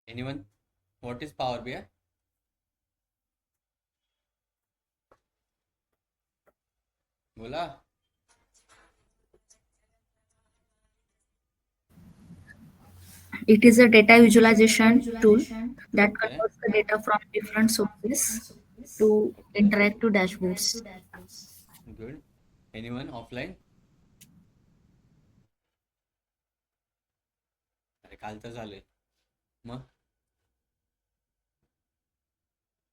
Anyone? What is Power BI? बोला. It is a data visualization tool that Okay. converts the data from different sources to interactive dashboards. Good. Anyone offline? अरे काल तर झाले. मग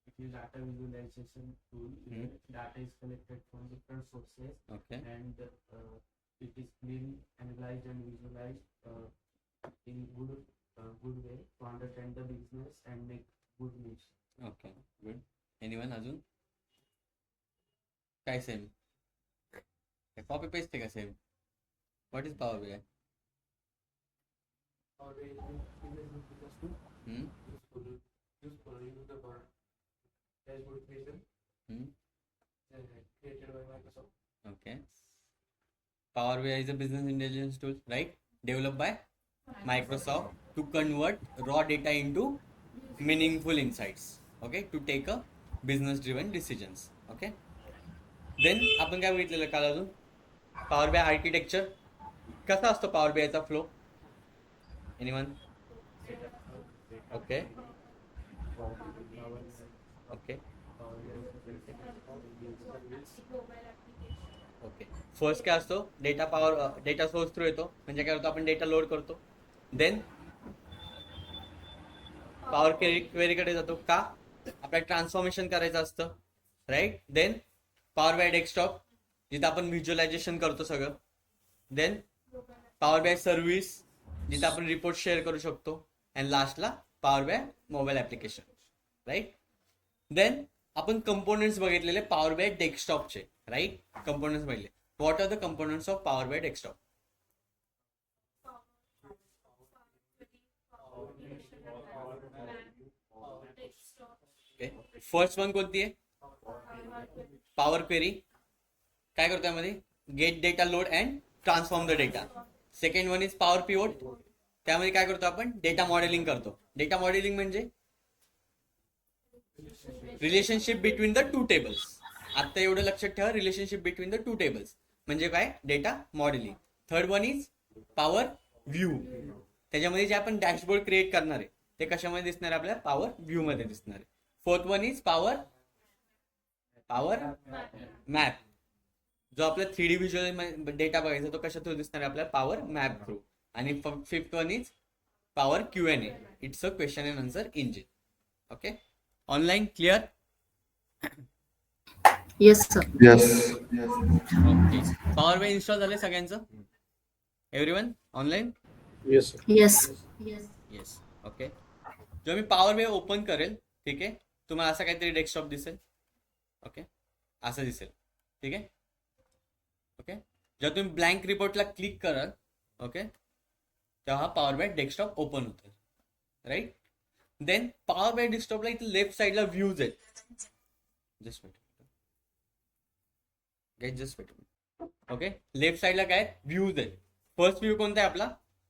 It is data visualization tool where data is collected from different sources okay. and it is clean, analyzed and visualized in good way to understand the business and make good news. Okay. Good. Anyone अजून? काय same? Copy paste आहे का same? What is Power BI? Or is business tool useful use the dashboard creation created by Microsoft. Okay. Power BI is a business intelligence tool, right? Developed by Microsoft to convert raw data into meaningful insights. Okay, to take a business-driven decisions. Okay. Then आपण काय बघितलेलं काल अजून? Power BI architecture कसा असतो Power BI चा flow? Anyone? Okay. Okay. Okay. First काय असतो? डेटा सोर्स थ्रू येतो. म्हणजे काय होतं, आपण डेटा लोड करतो. देन पॉवर क्वेरीकडे जातो. का? आपल्याला ट्रान्सफॉर्मेशन करायचं असतं, right? Then power BI desktop जिथं आपण व्हिज्युअलायझेशन करतो सगळं. देन पॉवर बाय सर्व्हिस जिथं आपण रिपोर्ट शेअर करू शकतो. अँड लास्टला power BI mobile application, right? Then आपण कंपोनेंट्स बघितलेले पॉवर बाय डेस्कटॉपचे, राईट? कंपोनेंट्स बघितले. What are the components of power BI desktop? First one कोणती आहे? Power query. काय करतो यामध्ये? Get data load and transform the data. Second one is power pivot. त्यामध्ये काय करतो आपण? डेटा मॉडेलिंग करतो. डेटा मॉडेलिंग म्हणजे relationship between the two tables. आता एवढं लक्षात ठेवा, relationship between the two tables म्हणजे काय? Data modelling. Third one is power view. त्याच्यामध्ये जे आपण डॅशबोर्ड क्रिएट करणार आहे ते कशामध्ये दिसणार आहे? आपल्या पॉवर व्ह्यू मध्ये दिसणार आहे. Fourth one is power map. जो आपला 3D व्हिज्युअल डेटा बघायचा तो कशा थ्रू दिसणार आहे? आपल्या पॉवर मॅप थ्रू. आणि fifth one is power Q&A. It's a question and answer engine. Okay. Online clear? Yes, sir. Yes. Okay. Power bye install झाले सगळ्यांचं? Everyone online? Yes. Yes. Yes. Okay. जेव्हा मी Power bye open करेल, ठीक आहे, तुम्हाला असं काहीतरी डेस्कटॉप दिसेल. ओके, असं दिसेल. ठीक आहे. ओके. जेव्हा तुम्ही ब्लँक रिपोर्टला क्लिक कराल, ओके, तेव्हा पॉवर बाय डेस्कटॉप ओपन होतं, राईट? देन पॉवर बाय डेस्कटॉपला इथे लेफ्ट साईडला व्ह्यूज आहेत. Just weight. ओके, लेफ्ट साईडला काय व्ह्यूज आहेत? फर्स्ट व्ह्यू कोणता आहे आपला?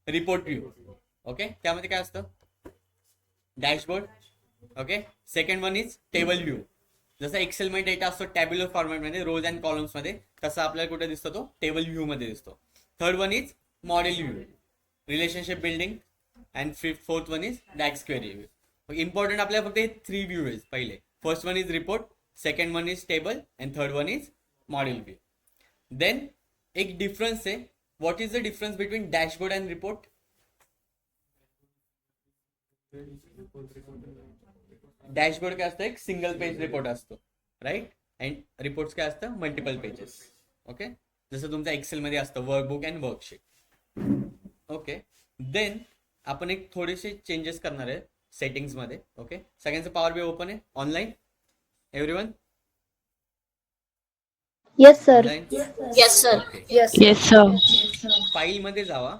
Report view. ओके, त्यामध्ये काय असतं? Dashboard. Okay. Second one is table view. जसा एक्सेल मध्ये डेटा असतो टॅब्युलर फॉर्मॅटमध्ये रोज अँड कॉलम्स मध्ये, तसा आपल्याला कुठे दिसतो? तो टेबल व्ह्यू मध्ये दिसतो. Third one is model view, relationship building. And fourth one is DAX query view. Important आपल्याला फक्त हे 3 व्ह्यू आहेत. पहिले first one is report, second one is table and third one is model view. Then एक difference आहे. What is the difference between dashboard and report? Dashboard काय असतं? एक सिंगल पेज रिपोर्ट असतो, राईट? अँड रिपोर्ट्स काय असतं? Multiple pages. Okay, जसं तुमचं एक्सेल मध्ये असतं workbook and worksheet. Okay. Then आपण एक थोडेसे चेंजेस करणार आहे सेटिंग्स मध्ये. ओके, सगळ्यांचं पॉवर बी ओपन आहे online? Everyone Yes, sir. Online? Yes, sir. Okay. Yes. Yes, sir. File मध्ये जावा.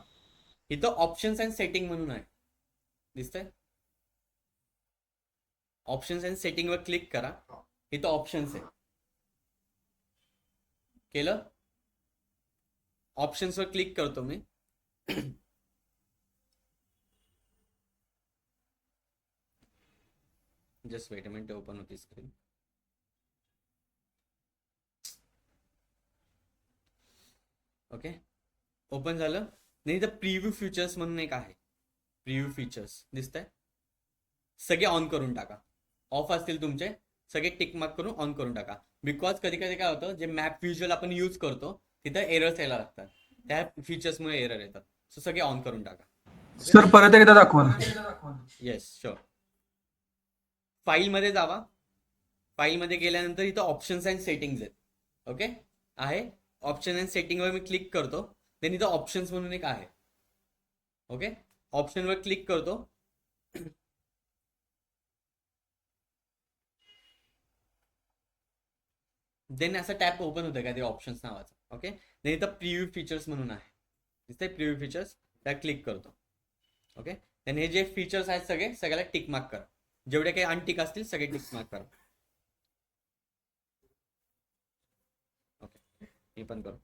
इथं ऑप्शन्स अँड सेटिंग म्हणून आहे, दिसतंय? ऑप्शन्स अँड सेटिंग वर क्लिक करा. इथं ऑप्शन्स आहे. केलं? ऑप्शन्स वर क्लिक करतो मी. Just wait a minute, open होती स्क्रीन. ओके, ओपन झालं. नाही तर प्रिव्ह्यू फीचर्स म्हणून एक आहे. प्रिव्ह्यू फीचर्स दिसतंय, सगळे ऑन करून टाका. ऑफ असतील तुमचे सगळे टिक मार्क करून ऑन करून टाका. बिकॉज कधी कधी काय होतं, जे मॅप व्हिज्युअल आपण यूज करतो तिथं एरर्स यायला लागतात, त्या फीचर्समुळे एरर येतात. सो सगळे ऑन करून टाका. सर परत एकदा दाखवा ना. Yes sure. फाईलमध्ये जावा. फाईलमध्ये गेल्यानंतर इथं ऑप्शन्स अँड सेटिंग्स आहेत. ओके, आहे ऑप्शन अँड सेटिंगवर मी क्लिक करतो. देन इथं ऑप्शन्स म्हणून एक आहे. ओके, ऑप्शनवर क्लिक करतो. देन असं टॅप ओपन होतं का ते ऑप्शन्स नावाचं. ओके, देन इथं प्रिव्ह्यू फीचर्स म्हणून आहे, दिसतंय प्रिव्ह्यू फीचर्स, त्या क्लिक करतो. ओके, देन हे जे फीचर्स आहेत सगळ्याला टिक मार्क करा. जेवढे काही अनटिक असतील सगळे टिक मार्क करा. ओके, हे पण करू.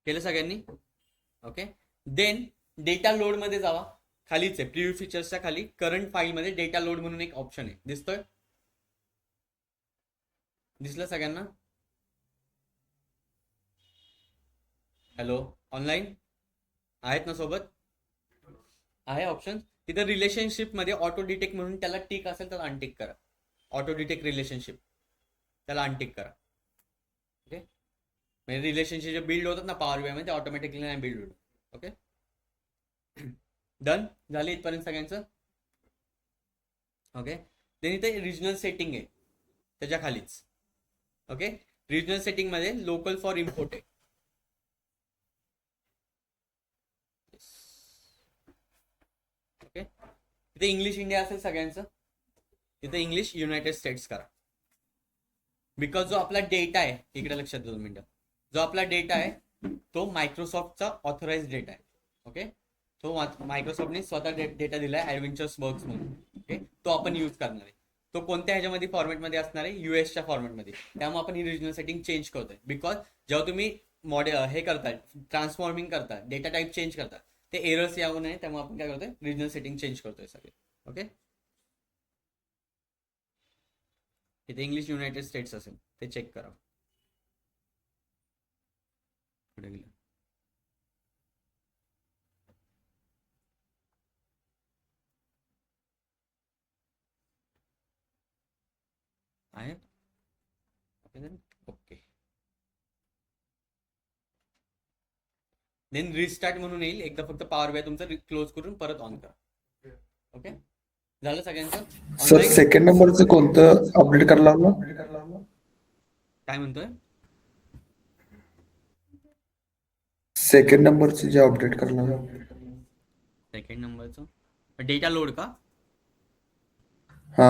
केलं सगळ्यांनी. ओके, देन डेटा लोड मध्ये जावा. खालीच आहे प्रिव्ह्यू फीचर्सच्या खाली करंट फाईल मध्ये डेटा लोड म्हणून एक ऑप्शन आहे, दिसतोय? दिसलं सगळ्यांना? हॅलो, ऑनलाईन आहेत ना सोबत? आहे ऑप्शन तिथे. रिलेशनशिप मध्ये ऑटो डिटेक्ट म्हणून त्याला टिक असेल तर अनटिक करा. ऑटो डिटेक्ट रिलेशनशिप त्याला अनटिक करा. ओके, म्हणजे रिलेशनशिप जे बिल्ड होतात ना पॉवर BI मध्ये ते ऑटोमॅटिकली नाही बिल्ड होत. ओके, डन झाले इथपर्यंत सगळ्यांचं. ओके, देन इथे रिजनल सेटिंग आहे त्याच्या खालीच. ओके, रिजनल सेटिंग मध्ये लोकल फॉर इम्पोर्ट आहे. ओके, तिथे इंग्लिश इंडिया असेल सगळ्यांचं, तिथे इंग्लिश युनायटेड स्टेट्स करा. बिकॉज जो आपला डेटा आहे, इकडे लक्षात 2 मिनिटं, जो आपला डेटा आहे तो मायक्रोसॉफ्टचा ऑथराइज डेटा आहे. ओके, तो मायक्रोसॉफ्टने स्वतः डेटा दिलाय ॲडव्हेंचर्स वर्क्स म्हणून. ओके, तो आपण यूज करणार आहे. तो कोणत्या ह्याच्यामध्ये फॉर्मॅटमध्ये असणार आहे? US फॉर्मॅटमध्ये. त्यामुळे आपण ही रिजनल सेटिंग चेंज करतोय. बिकॉज जेव्हा तुम्ही हे करताय, ट्रान्सफॉर्मिंग करता, डेटा टाईप चेंज करता, ते एरर्स यावं नये, त्यामुळे आपण काय करतोय, रिजनल सेटिंग चेंज करतोय सगळे. ओके, इथे इंग्लिश युनायटेड स्टेट्स असेल ते चेक करा. पुढे गेलं. आहे ओके. देन रिस्टार्ट म्हणून येईल, एकदा फक्त पॉवर BI तुमचं क्लोज करून परत ऑन करा. ओके, झालं सगळ्यांचं? सर सेकंड नंबरचं कोणतं अपडेट करायला लागलं? काय म्हणतोय? सेकंड नंबरचं जे अपडेट करायला लागलं. सेकंड नंबरचं डेटा लोड का? हा,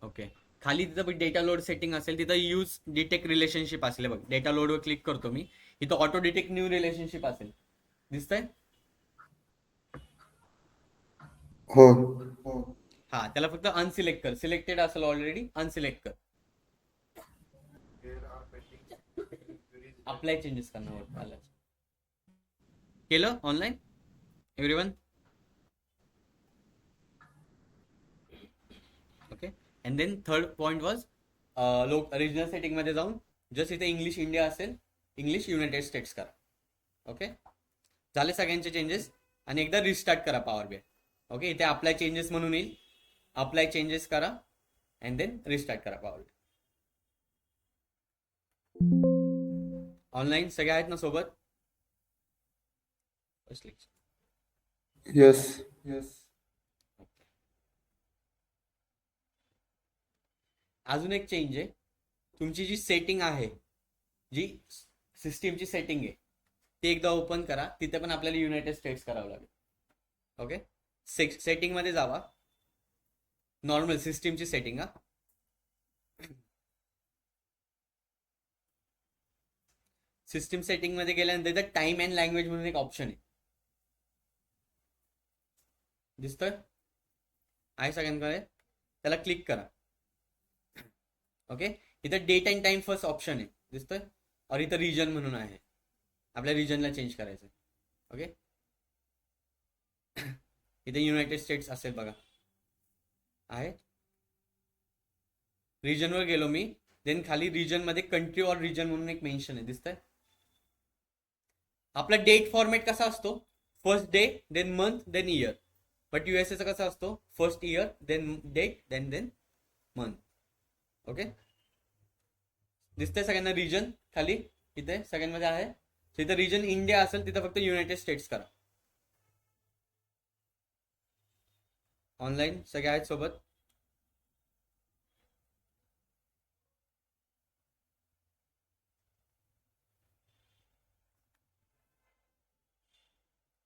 ओके, खाली तिथं डेटा लोड सेटिंग असेल, तिथं यूज डिटेक्ट रिलेशनशिप असेल बघ. डेटा लोडवर क्लिक करतो मी, इथं ऑटो डिटेक्ट न्यू रिलेशनशिप असेल, दिसतंय? हो. हा, त्याला फक्त अनसिलेक्ट कर. सिलेक्टेड असेल ऑलरेडी, अनसिलेक्ट कर. अप्लाय चेंजेस करणार केलं online everyone? Okay, and then third point was regional setting मध्ये जाऊन जस्ट इथे इंग्लिश इंडिया असेल, इंग्लिश युनायटेड स्टेट्स करा. ओके, झाले सगळ्यांचे चेंजेस. आणि एकदा रिस्टार्ट करा पॉवर BI. ओके, इथे अप्लाय चेंजेस म्हणून येईल, अप्लाय चेंजेस करा अँड देन रिस्टार्ट करा पॉवर BI. ऑनलाईन सगळे आहेत ना सोबत? येस. अजून एक चेंज आहे. तुमची जी सेटिंग आहे, जी सिस्टीमची सेटिंग आहे, ती एकदा ओपन करा. तिथे पण आपल्याला युनायटेड स्टेट्स करावं लागेल. ओके, सेटिंग मध्ये जावा. नॉर्मल सिस्टीमची सेटिंग. हा, सिस्टीम सेटिंग मध्ये गेल्यानंतर इथं टाइम अँड लँग्वेज म्हणून एक ऑप्शन आहे, दिसतोय? आहे सगळ्यांकडे? त्याला क्लिक करा. ओके, इथं date and time first option आहे, दिसतोय, और इथं रिजन म्हणून आहे, आपल्या रिजनला चेंज करायचं. ओके, इथे युनायटेड स्टेट्स असेल बघा, आहे. रिजनवर गेलो मी, देन खाली रिजन मध्ये कंट्री और रिजन म्हणून एक मेन्शन आहे, दिसतंय. आपला डेट फॉर्मॅट कसा असतो, first day then month then year. But युएसएचा कसा असतो, first year then date then month. Okay, दिसतंय सगळ्यांना रिजन खाली, इथे सगळ्यांमध्ये आहे. इथं रिजन इंडिया असेल तिथं फक्त युनायटेड स्टेट्स करा. ऑनलाईन सगळे आहेत सोबत.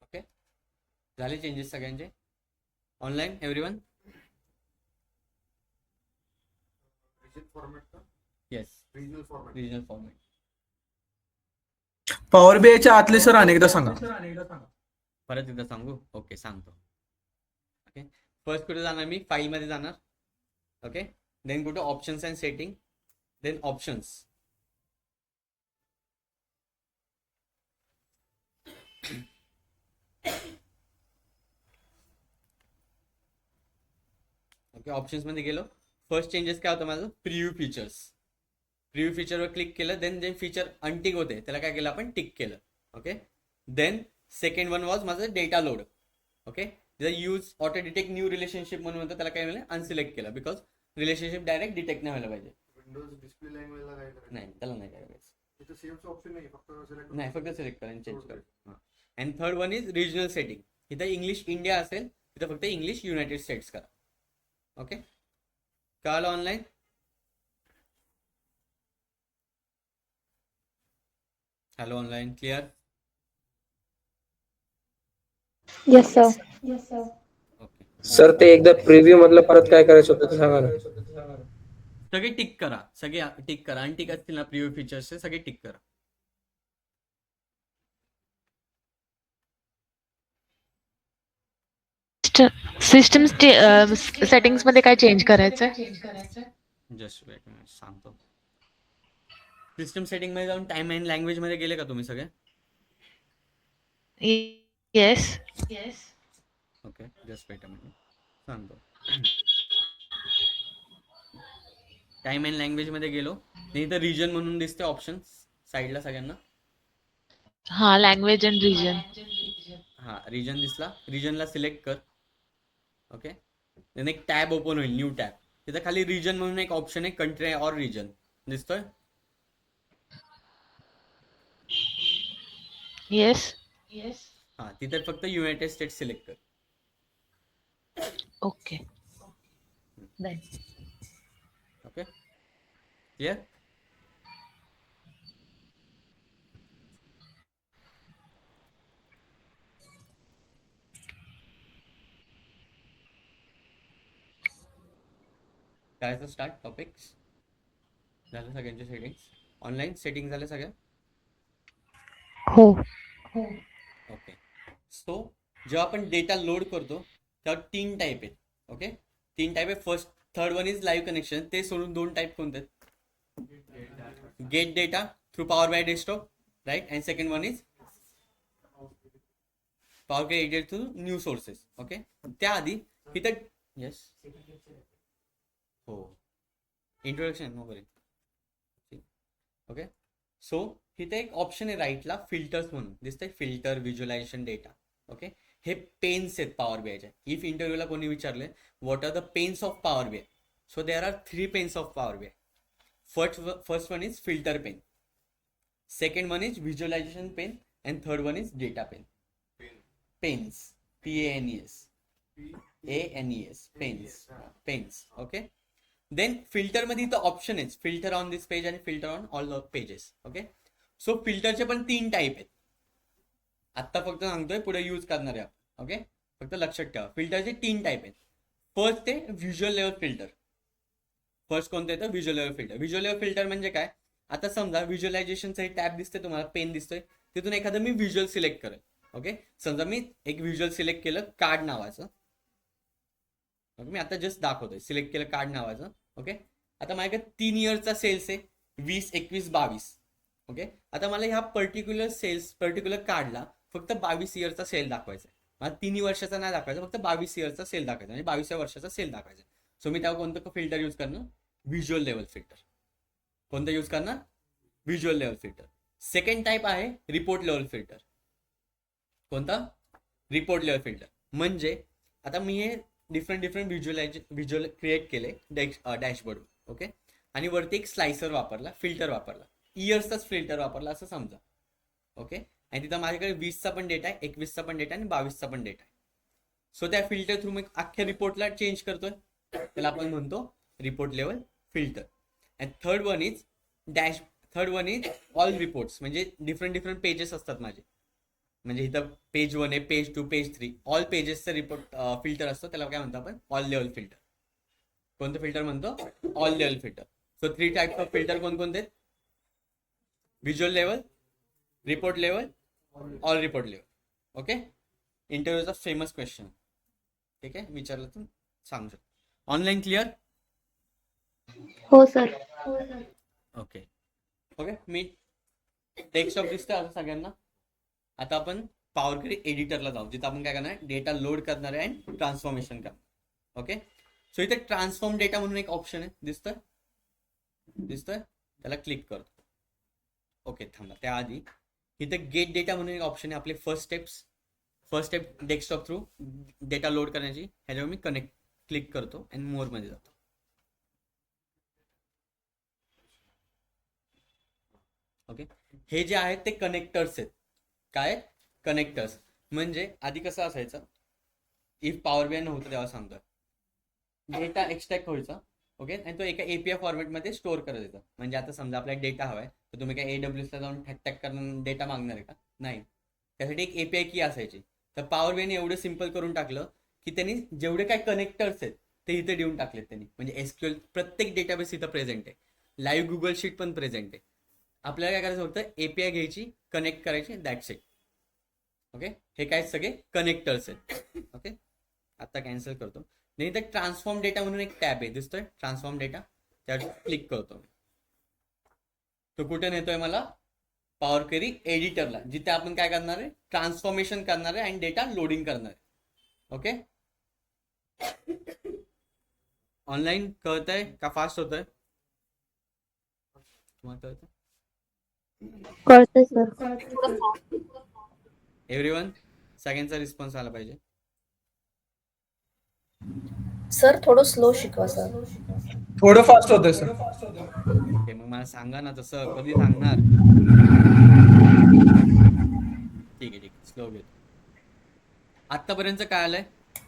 ओके, झाले चेंजेस सगळ्यांचे online everyone. Yes, regional format. Power बीआयच्या आतले सर अनेकदा सांगा. परत एकदा सांगू, ओके सांगतो. ओके, फर्स्ट कुठे जाणार मी, फाईल मध्ये जाणार. Okay, then go to options and setting, then options. Okay, options मध्ये गेलो. फर्स्ट चेंजेस काय होतं माझं, प्रिव्ह्यू फीचर्स. प्रिव्ह्यू फीचरवर क्लिक केलं, देन जे फीचर अनटिक होते त्याला काय केलं आपण, टिक केलं. Okay, then second one was माझं data load. Okay, use auto detect new relationship म्हणून होतं, त्याला काय मिळालं, अनसिलेक्ट केलं, बिकॉज रिलेशनशिप डायरेक्ट डिटेक्ट नाही व्हायला पाहिजे. विंडोज डिस्प्ले लँग्वेजला काय करायचं, नाही, त्याला नाही करायचं. तिथे सेव्हचं ऑप्शन नाही, फक्त सिलेक्ट नाही, फक्त सिलेक्ट करा आणि चेंज करा. And third one is regional setting. इथं इंग्लिश इंडिया असेल, तिथं फक्त इंग्लिश युनायटेड स्टेट्स करा. ओके, कळलं online. Hello online, clear. Yes, sir. Okay, sir ते एकदा प्रिव्ह्यू मधलं परत काय करायचं होतं ते सांगा ना. सगळे टिक करा, सगळे टिक करा. आणि टिक असतील ना प्रिव्ह्यू फीचर्सचे, सगळे टिक करा. सिस्टम सेटिंग्स मध्ये काय चेंज करायचं. जस्ट वेट मिनिट, सांगतो. सिस्टम सेटिंग मध्ये जाऊन टाइम अँड लँग्वेज मध्ये गेले का तुम्ही सगळे. Yes. Okay, just wait minute, सांगतो. टाइम अँड लँग्वेज मध्ये गेलो, नाही तर रिजन म्हणून दिसते ऑप्शन साईडला सगळ्यांना. हा, लँग्वेज अँड रिजन. हा, रिजन दिसला, रिजनला सिलेक्ट कर. ओके, देन एक टॅब ओपन होईल, न्यू टॅब. तिथं खाली रिजन म्हणून एक ऑप्शन आहे, कंट्री और रिजन, दिसतोय. येस. हा, तिथे फक्त युनायटेड स्टेट्स सिलेक्ट कर. Okay, done. Okay, clear. काय स्टार्ट टॉपिक्स झालं सगळ्यांचे सेटिंग्स. ऑनलाईन सेटिंग झाले सगळ्या. हो. ओके, सो जेव्हा आपण डेटा लोड करतो तेव्हा 3 टाईप आहेत. ओके, 3 टाईप आहे. First third one is live connection. ते सोडून 2 टाईप कोणते आहेत, get data through power BI desktop, right. And second one is power BI edit through new sources. Okay, त्याआधी इथं येस, हो, इंट्रोडक्शन वगैरे. ओके, सो इथे एक ऑप्शन आहे राईटला, फिल्टर्स म्हणून दिसतंय, फिल्टर व्हिज्युअलायझेशन डेटा. ओके, हे पेन्स आहेत पॉवर बीआयच्या. इफ इंटरव्ह्यूला कोणी विचारले what are the panes of power BI, so there are 3 panes of power BI. First one is filter pane, second one is visualisation pane, and third one is data pane. Panes, PANES, panes. Okay, then filter मध्ये इथं option आहे, filter on this page आणि filter on all pages. Okay, so फिल्टरचे पण 3 type आहेत. आत्ता फक्त सांगतोय, पुढे यूज करणार आहे आपण. ओके, फक्त लक्षात ठेवा, फिल्टरचे 3 टाईप आहेत. फर्स्ट ते व्हिज्युअल लेअर फिल्टर. फर्स्ट कोणतं येतं, visual layer filter. Visual layer filter म्हणजे काय, आता समजा व्हिज्युअलायझेशनचं हे टॅब दिसतंय तुम्हाला, पेन दिसतोय, तिथून एखादं मी व्हिज्युअल सिलेक्ट करेल. ओके, समजा मी एक व्हिज्युअल सिलेक्ट केलं, कार्ड नावाचं. ओके, मी आता जस्ट दाखवतोय, सिलेक्ट केलं कार्ड नावाचं. ओके, आता माझ्याकडे 3 इयरचा सेल्स आहे, 20, 21, 22. ओके, आता मला ह्या पर्टिक्युलर कार्डला फक्त 22 इयरचा सेल दाखवायचा आहे. मला 3 वर्षाचा नाही दाखवायचा, फक्त 22 इयरचा सेल दाखवायचा, म्हणजे 22व्या वर्षाचा सेल दाखवायचा. सो मी त्यावर कोणतं फिल्टर यूज करणार? Visual level filter. कोणतं यूज करणार? Visual level filter. Second type आहे रिपोर्ट लेवल फिल्टर. कोणता? Report level filter. म्हणजे आता मी हे डिफरंट व्हिज्युअल क्रिएट केले डॅशबोर्डवर. ओके, आणि वरती एक स्लायसर वापरला, फिल्टर वापरला, इयर्सचाच फिल्टर वापरला असं समजा. ओके, आणि तिथं माझ्याकडे 20चा पण डेटा आहे, 21चा पण डेटा आहे आणि 22चा पण डेटा आहे. सो त्या फिल्टर थ्रू मी अख्ख्या रिपोर्टला चेंज करतोय, त्याला आपण म्हणतो report level filter. And third one is all reports. म्हणजे डिफरंट पेजेस असतात माझे, म्हणजे इथं पेज 1 आहे, पेज 2, पेज 3, ऑल पेजेसचं रिपोर्ट फिल्टर असतो, त्याला काय म्हणतो आपण? All level filter. कोणतं फिल्टर म्हणतो? All level filter. So 3 types of filter कोणकोणते आहेत? Visual level, report level, all report level. Okay, इंटरव्ह्यूचा फेमस क्वेश्चन. ठीक आहे, विचारलं तर सांगू शकतो. Online clear? हो सर. ओके. मी डेस्कटॉप दिसतोय आता सगळ्यांना. आता आपण पॉवर क्वेरी एडिटरला जाऊ, जिथं आपण काय करणार? डेटा लोड करणार आहे आणि ट्रान्सफॉर्मेशन करणार. ओके, सो इथे ट्रान्सफॉर्म डेटा म्हणून एक ऑप्शन आहे, दिसतोय? त्याला क्लिक करतो. ओके, थांबा, त्याआधी इथे गेट डेटा म्हणून एक ऑप्शन आहे. आपले first step desktop through data load करण्याची. ह्याच्यावर मी क्लिक करतो आणि मोरमध्ये जातो. ओके, हे जे आहेत ते कनेक्टर्स आहेत. काय? कनेक्टर्स. म्हणजे आधी कसं असायचं, इफ पॉवर बीआय नव्हतं तेव्हा सांगतोय, डेटा एक्सट्रॅक्ट व्हायचा. ओके, आणि तो एका एपीआय फॉर्मॅटमध्ये स्टोअर करत येतं. म्हणजे आता समजा आपल्याला डेटा हवाय, तर तुम्ही काय AWSला जाऊन टॅक करून डेटा मागणार आहे का? नाही. त्यासाठी एक एपीआय की असायची. तर पॉवर बीआयने एवढं सिम्पल करून टाकलं की त्यांनी जेवढे काय कनेक्टर्स आहेत ते इथे देऊन टाकलेत त्यांनी. म्हणजे SQL प्रत्येक डेटाबेस इथं प्रेझेंट आहे, लाईव्ह गुगल शीट पण प्रेझेंट आहे. आपल्याला काय करायचं होतं? एपीआय घ्यायची, कनेक्ट करायची, दॅट्स इट. ओके, हे काय सगळे कनेक्टर्स आहेत. ओके, आता कॅन्सल करतो. नाही तर ट्रान्सफॉर्म डेटा म्हणून एक टॅब आहे, दिसतोय? ट्रान्सफॉर्म डेटा, त्यावर क्लिक करतो मी. तो कुठे नेतोय मला? पॉवर क्वेरी एडिटरला, जिथे आपण काय करणार आहे? ट्रान्सफॉर्मेशन करणार आहे आणि डेटा लोडिंग करणार आहे. ओके, ऑनलाईन कळतंय का? फास्ट होतंय? तुम्हाला कळतंय? कळतंय सर. एव्हरीवन, सगळ्यांचा रिस्पॉन्स आला पाहिजे. सर थोडं स्लो शिकवा सर. थोडं फास्ट होतंय सर. ओके, मग मला सांगा ना, तसं कधी सांगणार? ठीक आहे, स्लो घेतो. आतापर्यंत काय आलंय?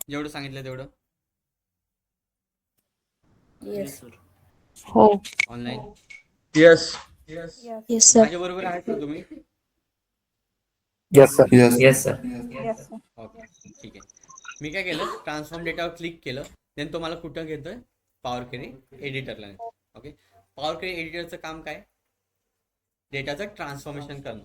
जेवढं सांगितलं तेवढं येस हो. ऑनलाईन. येस. Yes sir. माझ्या बरोबर आहेत का तुम्ही? Yes sir. Yes. Yes sir. Okay, ठीक आहे. मी काय केलं? ट्रान्सफॉर्म डेटावर क्लिक केलं, देन तो मला कुठं घेतोय? पॉवर क्वेरी एडिटरला. ओके, पॉवर क्वेरी एडिटरचं काम काय? डेटाचं ट्रान्सफॉर्मेशन करणं.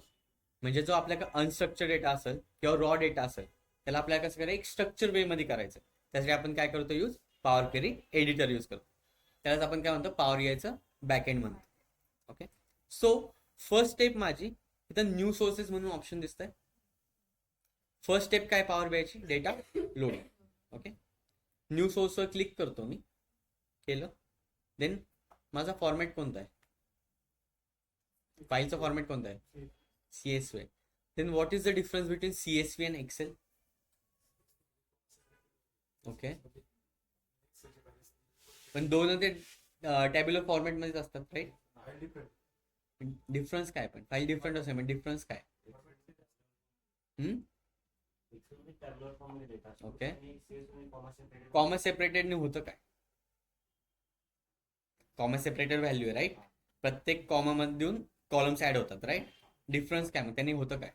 म्हणजे जो आपल्याकडे अनस्ट्रक्चर डेटा असेल किंवा रॉ डेटा असेल, त्याला आपल्याला कसं करायचं? एक स्ट्रक्चर वेमध्ये करायचं. त्यासाठी आपण काय करतो? Use Power Query editor use करतो. त्यालाच आपण काय म्हणतो? पॉवर बीआयचं बॅकएंड म्हणतो. ओके, सो फर्स्ट स्टेप माझी इथं न्यू सोर्सेस म्हणून ऑप्शन दिसतंय. फर्स्ट स्टेप काय पॉवर बीआयची? Data loading. ओके, न्यू सोर्सवर क्लिक करतो मी. केलं, देन माझा फॉर्मॅट कोणता आहे? फाईलचा फॉर्मॅट कोणता आहे? CSV. Then what is the difference between CSV and Excel? Okay, पण दोन ते टॅब्युलर फॉर्मॅटमध्येच असतात, राईट? डिफरन्स काय? पण फाईल डिफरंट असेल, पण डिफरन्स काय? ओके, कॉमा सेपरेटेडने होतं काय? कॉमा सेपरेटेड व्हॅल्यू आहे, राईट? प्रत्येक कॉमा मध्ये देऊन कॉलम्स ऍड होतात, राईट? डिफरन्स काय? मग त्यांनी होतं काय?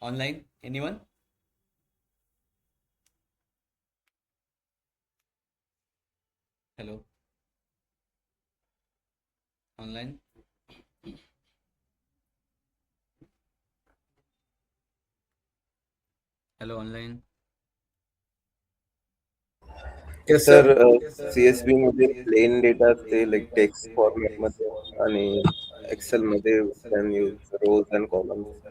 Online anyone? Hello, online? Hello, online? Yes sir. तर CSV मध्ये प्लेन डेटा असते लाईक टेक्स्ट फॉर्मॅट मध्ये आणि एक्सेल मध्ये can use rows and columns.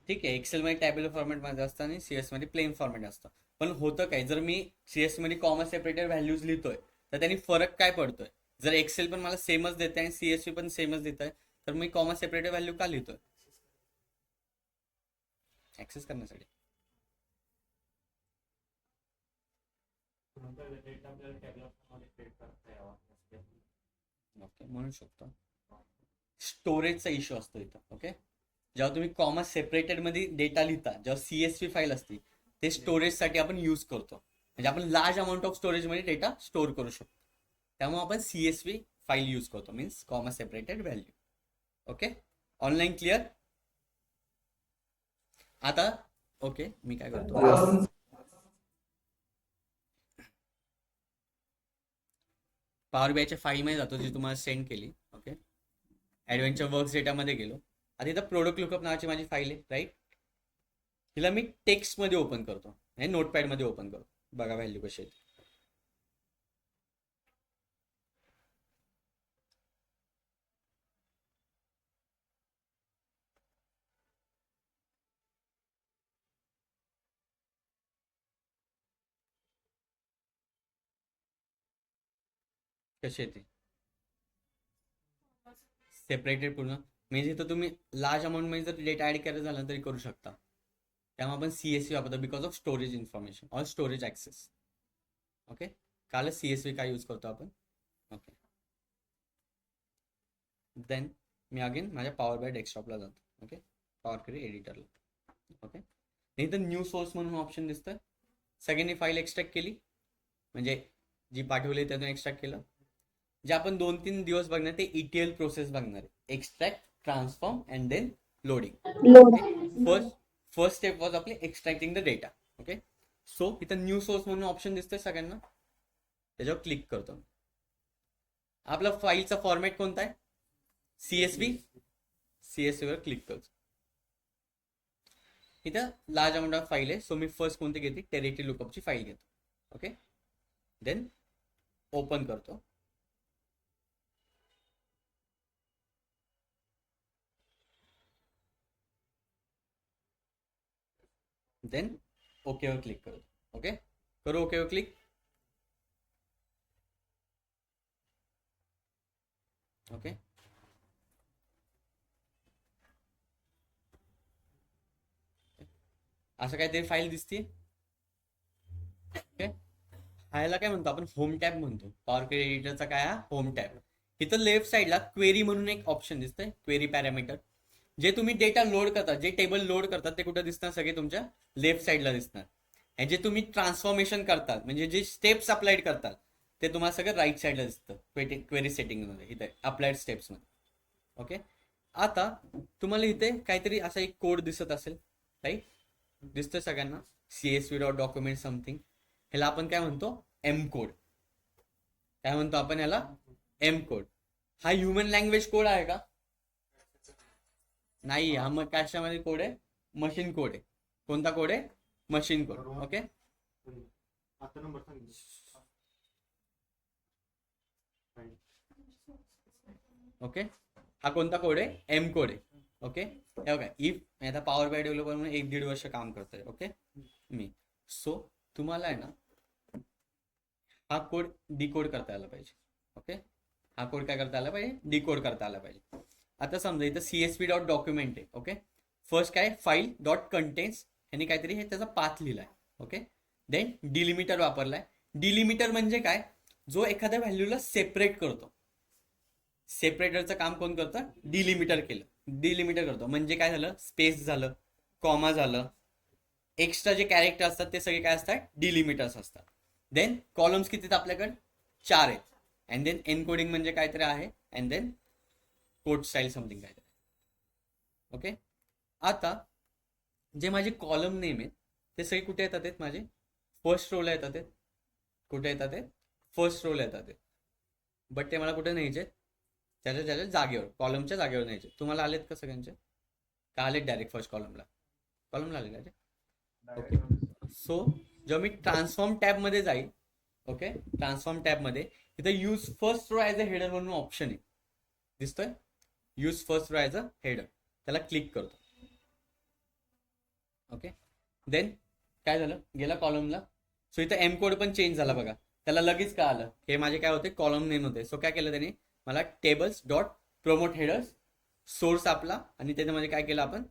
ठीक आहे, एक्सेल मध्ये टॅब्युलर फॉर्मॅटमध्ये असतं आणि CS मध्ये प्लेन फॉर्मॅट असतं. पण होतं काय, जर मी CS मध्ये कॉमा सेपरेटेड व्हॅल्यूज लिहितोय तर त्यांनी फरक काय पडतोय? जर एक्सेल पण मला सेमच देते आणि CSV पण सेमच देत आहे तर मी कॉमा सेपरेटेड व्हॅल्यू का लिहितोय? ऍक्सेस करण्यासाठी. ओके, म्हणू शकतो. स्टोरेजचा इश्यू असतो इथं. ओके, जेव्हा तुम्ही कॉमा सेपरेटेड मध्ये डेटा लिहिता, जेव्हा CSV फाईल असते ते स्टोरेजसाठी आपण यूज करतो. म्हणजे आपण लार्ज अमाऊंट ऑफ स्टोरेज मध्ये डेटा स्टोअर करू शकतो, त्यामुळे आपण CSV फाईल यूज करतो, means comma separated value. Okay, online clear? आता ओके, मी काय करतो, पॉवर BIच्या फाईलमध्ये जातो जी तुम्हाला सेंड केली. ओके, ॲडव्हेंचर वर्क्स डेटामध्ये गेलो. आता इथं प्रोडक्ट लुकअप नावाची माझी फाईल आहे, राईट. तिला मी टेक्स्टमध्ये ओपन करतो, हे नोटपॅडमध्ये ओपन करतो. बघा व्हॅल्यू कशी आहे. कशी येते सेपरेटेड पूर्ण. म्हणजे इथं तुम्ही लार्ज अमाऊंट मध्ये जर डेटा ऍड करायचं झालं तरी करू शकता. त्यामुळे आपण CSV वापरतो because of storage information or storage access. Okay, काल CSV काय यूज करतो आपण. ओके, देन मी अगेन माझ्या पॉवर बाय डेस्कटॉपला जातो. ओके, पॉवर क्वेरी एडिटरला. ओके, इथं न्यू सोर्स म्हणून ऑप्शन दिसतं. सगळ्यांनी फाईल एक्स्ट्रॅक्ट केली, म्हणजे जी पाठवली त्यातून एक्स्ट्रॅक्ट केलं. जे आपण 2-3 दिवस बघणार ते ETL प्रोसेस बघणार आहे, extract, transform and then loading. First step was आपली extracting the data. Okay, so इथं न्यू सोर्स म्हणून ऑप्शन दिसतोय सगळ्यांना, त्याच्यावर क्लिक करतो. आपला फाईलचा फॉर्मॅट कोणता आहे? CSV वर क्लिक करतो. इथं लार्ज अमाऊंट ऑफ फाईल आहे, सो मी फर्स्ट कोणती घेते, टेरिटरी लुकअपची फाईल घेतो. ओके, देन ओपन करतो. देन ओकेवर क्लिक करू. ओके, करू ओकेवर क्लिक. ओके, असं काहीतरी फाईल दिसते. ओके, ह्याला काय म्हणतो आपण, होम टॅब म्हणतो. पॉवर क्वेरी एडिटरचा काय हा होम टॅब. इथं लेफ्ट साईडला क्वेरी म्हणून एक ऑप्शन दिसतंय, क्वेरी पॅरामीटर. जे तुम्ही डेटा लोड करतात, जे टेबल लोड करतात ते कुठे दिसणार, सगळे तुमच्या लेफ्ट साईडला दिसणार. आणि जे तुम्ही ट्रान्सफॉर्मेशन करतात, म्हणजे जे स्टेप्स अप्लाइड करतात ते तुम्हाला सगळं राईट साईडला दिसतं क्वेरी सेटिंगमध्ये, इथे अप्लाइड स्टेप्समध्ये. ओके, आता तुम्हाला इथे काहीतरी असा एक कोड दिसत असेल, राईट, दिसतोय सगळ्यांना, CSV.document समथिंग. ह्याला आपण काय म्हणतो, M कोड. काय म्हणतो आपण ह्याला, M कोड. हा ह्युमन लँग्वेज कोड आहे का? नाही, हा मग कशामध्ये कोड आहे, मशीन कोड आहे. कोणता कोड आहे, मशीन कोड. ओके, ओके, हा कोणता कोड आहे, M कोड आहे. ओके, हे बघा, इफ आता पॉवर बाय डेव्हलपर म्हणून 1-1.5 वर्ष काम करतोय. ओके, मी सो तुम्हाला आहे ना हा कोड डिकोड करता आला पाहिजे. ओके, हा कोड काय करता आला पाहिजे, डिकोड करता आला पाहिजे. आता समजा इथं CSV.document आहे. ओके, फर्स्ट काय, फाईल डॉट कंटेन्स, यांनी काहीतरी हे त्याचा पाथ लिहिलाय. ओके, देन डिलिमिटर वापरलाय. डिलिमिटर म्हणजे काय, जो एखाद्या व्हॅल्यूला सेपरेट करतो. सेपरेटरचं काम कोण करतं, डिलिमिटर केलं, डिलिमिटर करतो. म्हणजे काय झालं, स्पेस झालं, कॉमा झालं, एक्स्ट्रा जे कॅरेक्टर असतात ते सगळे काय असतात, डिलिमिटर्स असतात. देन कॉलम्स किती आहेत आपल्याकडे, 4 आहेत. अँड देन एनकोडिंग म्हणजे काहीतरी आहे, and then code style something काहीतरी. ओके, आता जे माझे कॉलम नेम आहेत ते सगळे कुठे येतात आहेत, माझे फर्स्ट रोला येतात आहेत. कुठे येतात आहेत, फर्स्ट रोला येतात आहेत. बट ते मला कुठे न्यायचे, त्याच्या जागेवर, कॉलमच्या जागेवर न्यायचे. तुम्हाला आलेत का सगळ्यांचे, का आलेत डायरेक्ट फर्स्ट कॉलमला आले डायरेक्ट. ओके, सो जेव्हा मी ट्रान्सफॉर्म टॅबमध्ये जाईल ओके, ट्रान्सफॉर्म टॅबमध्ये इथं use first row as a header म्हणून ऑप्शन आहे, दिसतोय? Use first row as a header, त्याला क्लिक करतो. ओके, देन काय झालं, गेला कॉलमला. सो इथं एम कोड पण चेंज झाला बघा, त्याला लगेच काय आलं, हे माझे काय होते कॉलम नेम होते. सो काय केलं त्याने, मला tables dot promote headers source आपला, आणि त्याच्यामध्ये काय केलं आपण,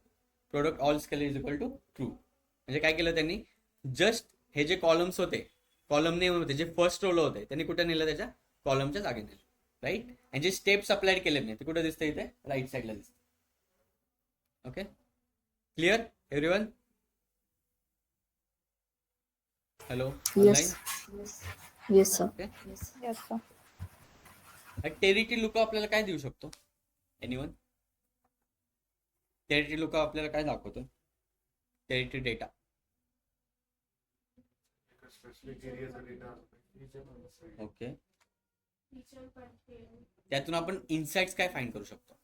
product all scale is equal to true. म्हणजे काय केलं त्यांनी, जस्ट हे जे कॉलम्स होते, कॉलम नेम होते, जे फर्स्ट रोला होते, त्यांनी कुठे नेलं, त्याच्या कॉलमच्या जागी नेलं, राईट. आणि जे स्टेप्स अप्लाइड केले नाही ते कुठे दिसतं, इथे राईट साईडला दिसतं. Okay, clear everyone? Hello, Yes. Yes, sir. Territory lookup आपल्याला काय देऊ शकतो, एनीवन? टेरिटरी लुकअप आपल्याला काय दाखवतो, टेरिटरी डेटा. ओके, त्यातून आपण इन्साइट्स काय फाइंड करू शकतो,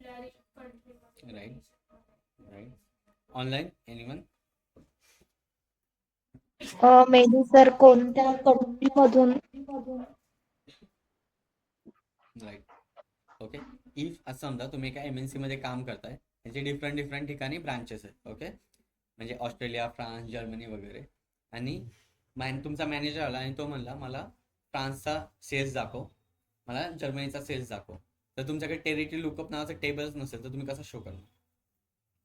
right right. Online anyone? Menu sir कोणत्या कंपनीमधून राईट. ओके, इफ असं समजा तुम्ही एका MNC मध्ये काम करताय, त्याचे डिफरंट ठिकाणी ब्रांचेस आहेत. ओके, म्हणजे ऑस्ट्रेलिया, फ्रान्स, जर्मनी वगैरे. आणि तुमचा मॅनेजर आला आणि तो म्हणला मला फ्रान्सचा सेल्स दाखव, मला जर्मनीचा सेल्स दाखव. तर तुमच्याकडे टेरिटरी लुकअप नावाचं टेबलच नसेल तर तुम्ही कसं शो करणार,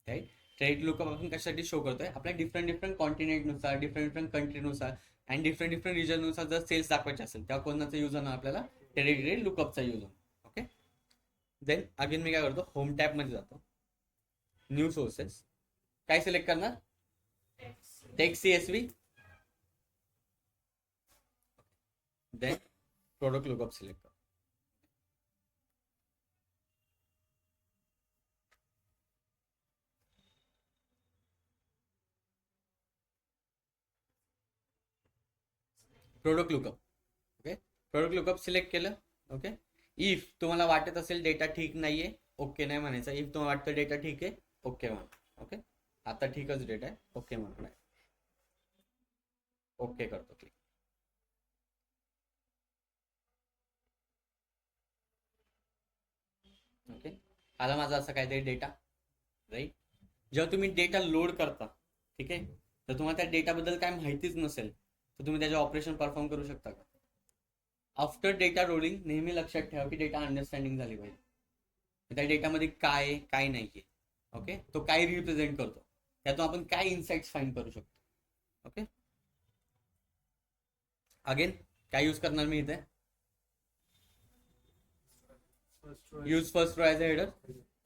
राईट. टेरिटरी लुकअप आपण कशासाठी शो करतोय, आपल्या डिफरंट कॉन्टिनेंटनुसार, डिफरंट कंट्रीनुसार आणि डिफरंट रिजननुसार जर सेल्स दाखवायचे असेल तेव्हा कोणाचा यूज होणार, आपल्याला टेरिटरी लुकअपचा यूज होणार. ओके, देन अगेन मी काय करतो, होम टॅबमध्ये जातो, न्यू सोर्सेस, काय सिलेक्ट करणार, text CSV, then product lookup select कर. Product lookup. Okay, product lookup select केलं. ओके, इफ तुम्हाला वाटत असेल डेटा ठीक नाहीये, ओके नाही म्हणायचं. इफ तुम्हाला वाटतं डेटा ठीक आहे, ओके म्हणा. ओके, आता ठीकच डेटा आहे, ओके म्हणा, ओके करतो क्लिक. ओके, आला माझा असं काहीतरी डेटा, राईट. जेव्हा तुम्ही डेटा लोड करता, ठीक आहे, तर तुम्हाला त्या डेटाबद्दल काय माहितीच नसेल तर तुम्ही त्याचे ऑपरेशन परफॉर्म करू शकता का? आफ्टर डेटा लोडिंग नेहमी लक्षात ठेवा की डेटा अंडरस्टँडिंग झाली पाहिजे, त्या डेटामध्ये काय आहे काय नाहीये. ओके, तो काय रिप्रेझेंट करतो, त्यातून आपण काय इन्साइट्स फाइंड करू शकतो. ओके, अगेन काय यूज करणार मी इथे, use first row as a header.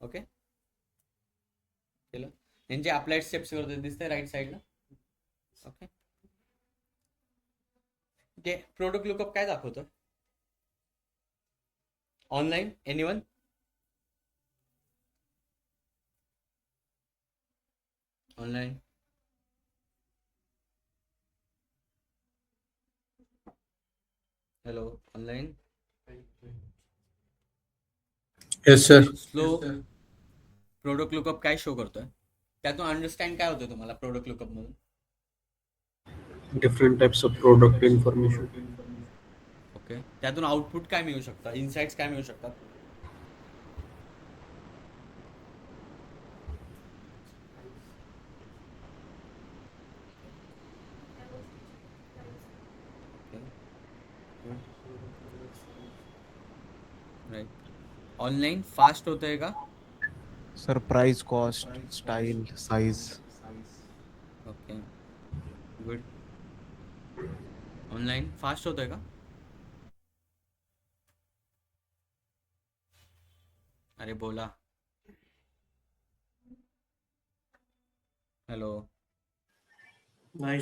Okay, केलं. त्यांचे अप्लाइड स्टेप्स करतो दिसतंय राईट साईडला. ओके, ते प्रोडक्ट लुकअप काय दाखवतो, online anyone? Online hello, online? Yes, sir. Slow product lookup काय शो करतोय, त्यातून अंडरस्टँड काय होतं तुम्हाला प्रोडक्ट लुकअप मधून? Different types of product information. Okay, त्यातून आउटपुट काय मिळू शकतात, इन्साइट्स काय मिळू शकतात? राईट. ऑनलाईन फास्ट होतंय का? Sir price, cost, style, size. Okay, good. Online fast होतंय का? अरे बोला. हॅलो, नाही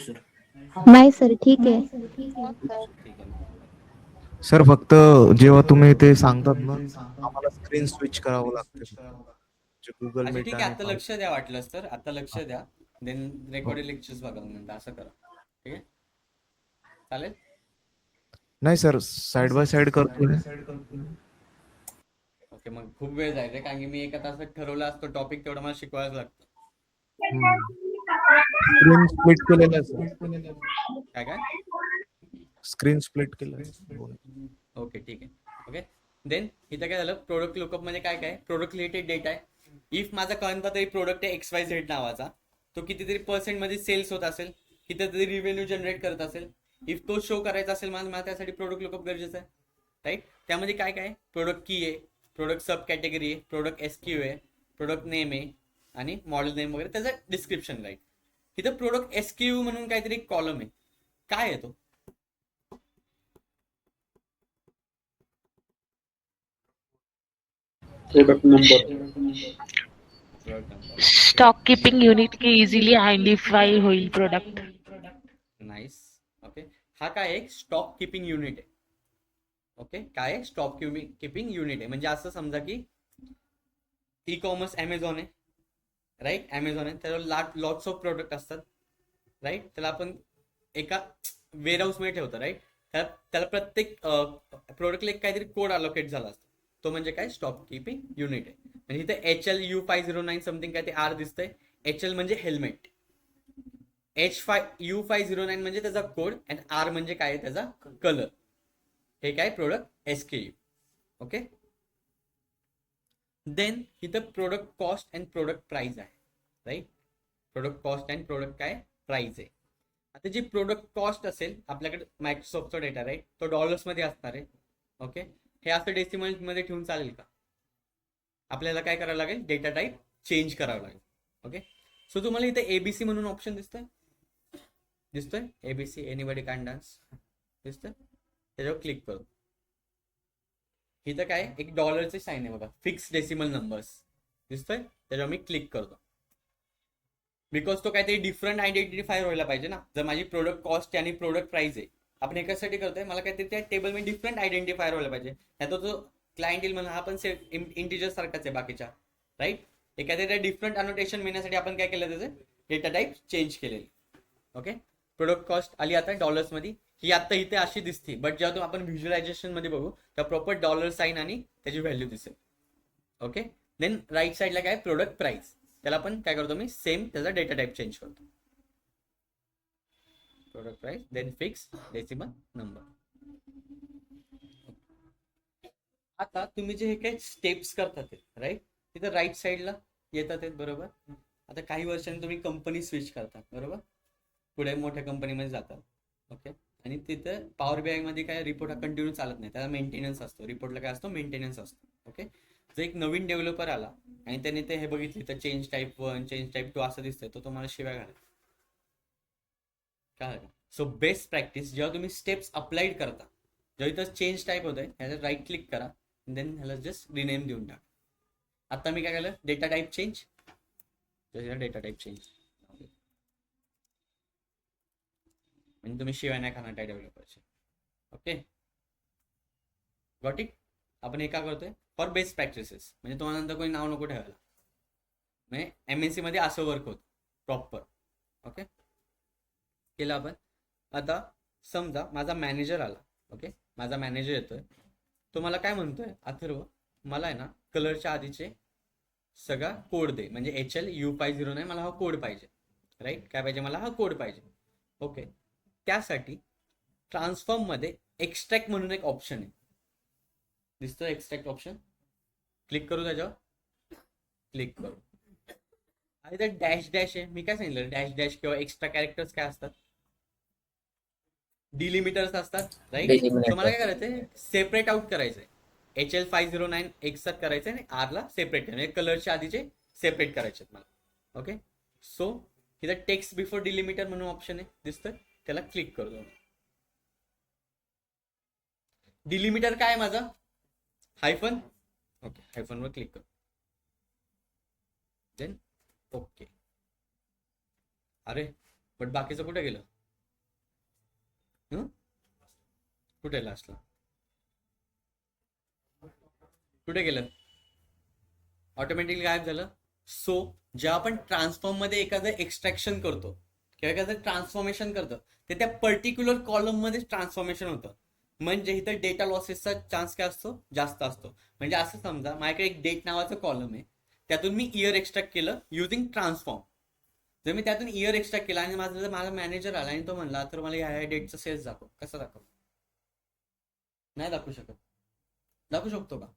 सर ठीक आहे. ठीक आहे. सर फक्त जेव्हा तुम्ही ते सांगतात ना आम्हाला स्क्रीन स्विच करावं लागतं, जे गुगल अच्छा मीट ठीक आहे, आता लक्ष द्या, वाटलंच तर आता लक्ष द्या, देन रेकॉर्डेड लेक्चर्स बघा म्हणता, असं करा. ठीक आहे, चालेल. नाही सर, साइड बाय साइड करतो. ओके, मग खूप वेळ जाईल रे, कारण की मी एका तासात ठरवला असतो टॉपिक, तेवढं मला शिकवायला लागतं. स्क्रीन स्प्लिट केलेलं आहे सर. काय काय स्क्रीन स्प्लिट केलं ओके ठीक आहे. ओके देन इथं काय झालं, प्रोडक्ट लुकअप मध्ये काय काय प्रोडक्ट रिलेटेड डेटा आहे. इफ माझा कोणता तरी प्रोडक्ट आहे XYZ नावाचा, तो कितीतरी पर्सेंट मध्ये सेल्स होत असेल, कितीतरी रिव्हेन्यू जनरेट करत असेल, इफ तो शो करायचा असेल मला त्यासाठी प्रोडक्ट लुकअप गरजेचं आहे. राईट, त्यामध्ये काय काय प्रोडक्ट की आहे, प्रोडक्ट सब कॅटेगरी आहे, प्रोडक्ट SKU आहे, प्रोडक्ट नेम आहे आणि मॉडेल नेम वगैरे त्याचं डिस्क्रिप्शन. राईट, इथं प्रोडक्ट SKU म्हणून काहीतरी एक कॉलम आहे. काय आहे तो? Product number. Stock keeping unit की इझिली आयडेंटिफाय होईल प्रोडक्ट. नाईस. ओके, हा काय एक स्टॉक किपिंग युनिट आहे. ओके, काय आहे स्टॉक किपिंग युनिट आहे. म्हणजे असं समजा की ई कॉमर्स ॲमेझॉन आहे. राईट, ॲमेझॉन आहे, त्याच्यावर लॉट्स ऑफ प्रोडक्ट असतात. राईट, त्याला आपण एका वेअरहाऊसमध्ये ठेवतो. राईट, त्याला प्रत्येक प्रोडक्टला एक काहीतरी कोड अलोकेट झाला असतो. तो म्हणजे काय स्टॉक किपिंग युनिट आहे. म्हणजे इथे HLU509 समथिंग काय ते R दिसतंय. HL म्हणजे हेल्मेट, U509 म्हणजे त्याचा कोड आणि R म्हणजे काय त्याचा कलर. हे काय प्रोडक्ट SKU. ओके, देन इथं product cost and product price आहे. Right, product cost and product काय प्राइस आहे. आता जी प्रोडक्ट कॉस्ट असेल आपल्याकडे मायक्रोसॉफ्टचा डेटा, राईट, तो डॉलर्समध्ये असणार आहे. ओके, हे असं डेसिमल मध्ये ठेवून चालेल का? आपल्याला काय करावं लागेल, डेटा टाईप चेंज करावं लागेल. ओके, सो तुम्हाला इथे ABC म्हणून ऑप्शन दिसतोय ABC, एनीबडी कॅन डान्स दिसतोय, त्याच्यावर क्लिक करू. इथं काय एक डॉलरचे साईन आहे बघा, फिक्स डेसिमल नंबर्स दिसतोय, त्याच्यावर मी क्लिक करतो. बिकॉज तो काहीतरी डिफरंट आयडेंटिफायर व्हायला पाहिजे ना. जर माझी प्रोडक्ट कॉस्ट आणि प्रोडक्ट प्राइस आहे, आपण एकासाठी करतोय, मला काहीतरी त्या टेबलमध्ये डिफरंट आयडेंटिफायर व्हायला पाहिजे. नाही तो क्लायंट येईल म्हणून हा पण इंटिजर सारखाच आहे बाकीच्या. राईट, एखाद्या डिफरंट अनोटेशन मिळण्यासाठी आपण काय केलं, त्याचं डेटा टाईप चेंज केलेली. ओके, प्रोडक्ट कॉस्ट आली आता डॉलर्समध्ये. ही आता इथे अशी दिसते, बट जेव्हा तो आपण व्हिज्युअलायझेशन मध्ये बघू तर प्रॉपर डॉलर साईन आणि त्याची व्हॅल्यू दिसेल. ओके, देन राईट साईडला काय प्रोडक्ट प्राइस, त्याला पण काय करतो मी सेम त्याचा डेटा टाईप चेंज करतो. Product price then fix decimal number. आता तुम्ही जे हे काही स्टेप्स करतात राईट, तिथं राईट साईडला येतात बरोबर. आता काही वर्षांनी तुम्ही कंपनी स्विच करतात बरोबर, पुढे मोठ्या कंपनीमध्ये जातात. ओके, आणि तिथं पॉवर BI मध्ये काय रिपोर्ट हा कंटिन्यू चालत नाही, त्याला मेंटेनन्स असतो. रिपोर्टला काय असतो, मेंटेनन्स असतो. ओके, जर एक नवीन डेव्हलपर आला आणि त्याने ते हे बघितली तर चेंज टाईप 1 चेंज टाईप 2 असं दिसतंय, तो तुम्हाला शिवाय घालेल काय. सो बेस्ट प्रॅक्टिस, जेव्हा तुम्ही स्टेप्स अप्लाइड करता, जेव्हा इथं चेंज टाईप होतंय ह्याच्यात राईट क्लिक करा, देन ह्याला जस्ट रिनेम देऊन टाका. आता मी काय केलं, data type change, data type change, म्हणजे तुम्ही शिवाय नाही खाणार त्या डेव्हलपरचे. Okay, got it. आपण हे का करतोय, फॉर बेस्ट प्रॅक्टिसेस, म्हणजे तुम्हाला नंतर कोणी नाव नको ठेवायला. म्हणजे MNC मध्ये असं वर्क होतं प्रॉपर. ओके, केलं आपण. आता समजा माझा मॅनेजर आला. ओके, माझा मॅनेजर येतोय, तो मला काय म्हणतोय, अथर्व मला आहे ना कलरच्या आधीचे सगळा कोड दे, म्हणजे HLU509 मला हा कोड पाहिजे. राईट, काय पाहिजे मला, हा कोड पाहिजे. ओके, त्यासाठी ट्रान्सफॉर्म मध्ये एक्स्ट्रॅक्ट म्हणून एक ऑप्शन आहे, दिसतो एक्स्ट्रॅक्ट ऑप्शन. क्लिक करू, त्याच्यावर क्लिक करू. आणि त्या डॅश डॅश आहे, मी काय सांगितलं, डॅश डॅश किंवा एक्स्ट्रा कॅरेक्टर्स काय असतात, डिलिमिटर्स असतात. राईट, सो मला काय करायचंय, सेपरेट आउट करायचंय. HL509 एकसाथ करायचंय आणि R ला सेपरेट करायचं, कलरच्या आधीचे सेपरेट करायचे मला. ओके, सो इथं टेक्स्ट बिफोर डिलिमिटर म्हणून ऑप्शन आहे, दिसतोय, त्याला क्लिक करू. डिलिमिटर काय आहे माझा, हायफन. ओके, हायफन वर क्लिक करू, देन ओके. अरे बट बाकीचं कुठे गेलं, कुठे लास्टला कुठे गेलं, ऑटोमॅटिकली गायब झालं. सो जेव्हा आपण ट्रान्सफॉर्म मध्ये एखादं एक्स्ट्रॅक्शन करतो किंवा एखादं ट्रान्सफॉर्मेशन करतो, ते त्या पर्टिक्युलर कॉलम मध्ये ट्रान्सफॉर्मेशन होतं. म्हणजे इथं डेटा लॉसेसचा चान्स काय असतो, जास्त असतो. म्हणजे असं समजा माझ्याकडे एक डेट नावाचं कॉलम आहे, त्यातून मी इयर एक्स्ट्रॅक्ट केलं युझिंग ट्रान्सफॉर्म. जर मी त्यातून इयर एक्स्ट्रॅक्ट केला आणि माझा मॅनेजर आला आणि तो म्हणला तर मला ह्या डेटचं सेल्स दाखव, कसं दाखव, नाही दाखवू शकत. दाखवू शकतो का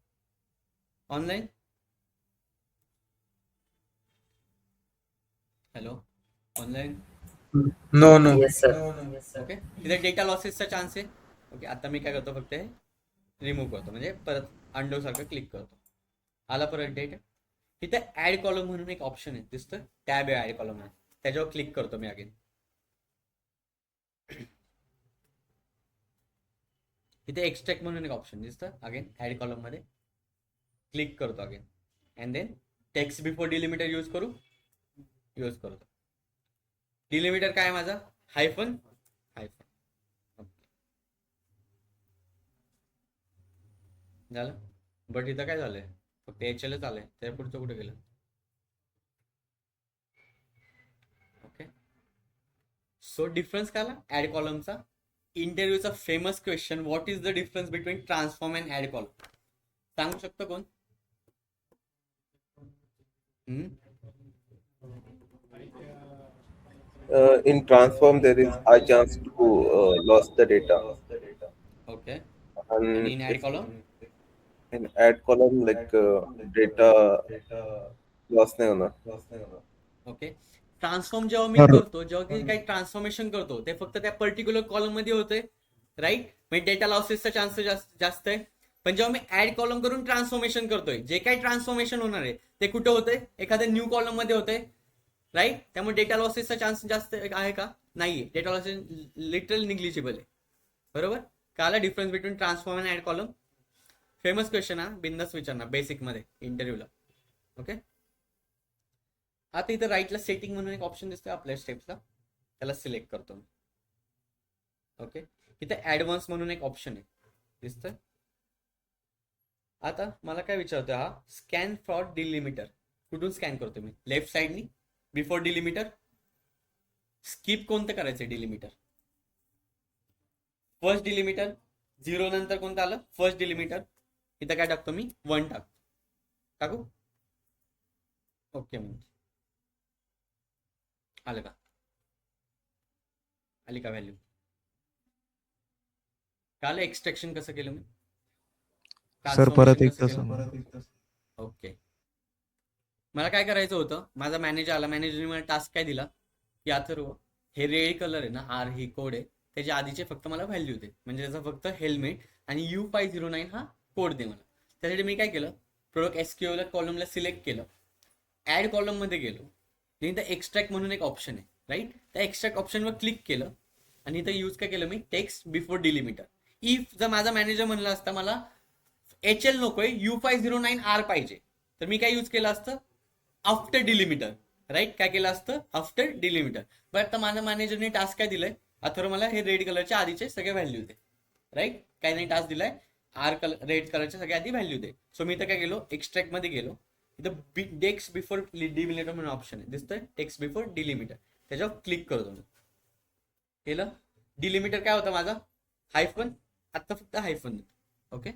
online? Hello, online. No no. Yes sir. Okay, तिथे डेटा लॉसेसचा चान्स आहे. ओके, आता मी काय करतो, फक्त हे रिमूव्ह करतो, म्हणजे परत अंडो सारखं क्लिक करतो. आला परत डेटा. इथे ऍड कॉलम म्हणून एक ऑप्शन आहे, दिसतं टॅब आहे ऍड कॉलम आहे, त्याच्यावर क्लिक करतो मी अगेन. इथे एक्स्ट्रॅक्ट म्हणून एक ऑप्शन दिसतं अगेन ऍड कॉलम मध्ये, क्लिक करतो again and then text before delimiter use करतो. डिलिमिटर काय आहे माझा? हायफन. झालं. बट इथं काय झालंय, फक्त HLच आलंय, त्या पुढचं कुठे गेलं? ओके, सो डिफरन्स काय आला ऍड कॉलमचा? इंटरव्ह्यूचा famous question, what is the difference between transform and add column? सांगू शकतो कोण? In transform, there is high chance to lost the data. Okay, And आणि in add column? in add column, like data loss नाही होणार. Okay, transform जेव्हा मी बरोबर. करतो, जेव्हा काही ट्रान्सफॉर्मेशन करतो, ते फक्त त्या पर्टिक्युलर कॉलम मध्ये होते, राईट? म्हणजे डेटा लॉसेसचा चान्स जास्त आहे. पण जेव्हा मी ऍड कॉलम करून ट्रान्सफॉर्मेशन करतोय, जे काही ट्रान्सफॉर्मेशन होणार आहे ते कुठे होते? एखाद्या न्यू कॉलम मध्ये होते, राईट? त्यामुळे डेटा लॉसेसचा चान्स जास्त आहे का? नाहीये. डेटा लॉसेस लिटरल निग्लिजिबल आहे. बरोबर? काला difference between transform and add column? Famous question हा, बिंदास विचारणार बेसिक मध्ये इंटरव्ह्यूला. ओके, आता इथं राईटला सेटिंग म्हणून एक ऑप्शन दिसतोय आपल्या स्टेप्सला, त्याला सिलेक्ट करतो मी. ओके, इथे ऍडव्हान्स म्हणून एक ऑप्शन आहे, दिसतंय. आता मला काय विचारतोय हा, स्कॅन फॉर डिलिमिटर. कुठून स्कॅन करतो मी? लेफ्ट साइडनी बिफोर डिलिमिटर. स्किप कोणतं करायचं डिलिमिटर? First delimiter. 0 नंतर कोणतं आलं? First delimiter. इथं काय टाकतो मी? 1 टाकू. ओके, म्हणजे आलं का? आली का व्हॅल्यू? काल एक्सट्रॅक्शन कसं केलं मी? सर परत Transformation एकदा कसं केलं? सांगा. ओके, मला काय करायचं होतं, माझा मॅनेजर आला, मॅनेजरने मला टास्क काय दिला की अथर्व, हे रेड कलर आहे ना, आर ही कोड आहे, त्याच्या आधीचे फक्त मला व्हॅल्यू दे, म्हणजे त्याचा फक्त हेल्मेट आणि U509 हा कोड दे मला. त्यासाठी मी काय केलं, प्रोडक्ट SQL कॉलमला सिलेक्ट केलं, ऍड कॉलम मध्ये गेलो, इथं एक्स्ट्रॅक्ट म्हणून एक ऑप्शन आहे, राईट? त्या एक्स्ट्रॅक्ट ऑप्शनवर क्लिक केलं आणि इथं यूज काय केलं मी? Text before delimiter. इफ जर माझा मॅनेजर म्हणला असता मला HL नकोय, U509R पाहिजे, तर मी काय यूज केलं असतं? After delimiter, right? काय केलं असतं? After delimiter. बट आता माझ्या मॅनेजरने टास्क काय दिलाय, अथर्व मला हे रेड कलरच्या आधीचे सगळे व्हॅल्यू दे, राईट? काय नाही टास्क दिलाय, रेड कलरच्या सगळ्या आधी व्हॅल्यू दे. सो मी इथं काय गेलो, एक्स्ट्रॅक्ट मध्ये गेलो, इथं टेक्स्ट बिफोर डिलिमिटर म्हणून ऑप्शन आहे, दिसतोय टेक्स्ट बिफोर डिलिमिटर, त्याच्यावर क्लिक करतो मी. केलं. डिलिमिटर काय होतं माझा? हायफन. आता फक्त हायफन. ओके,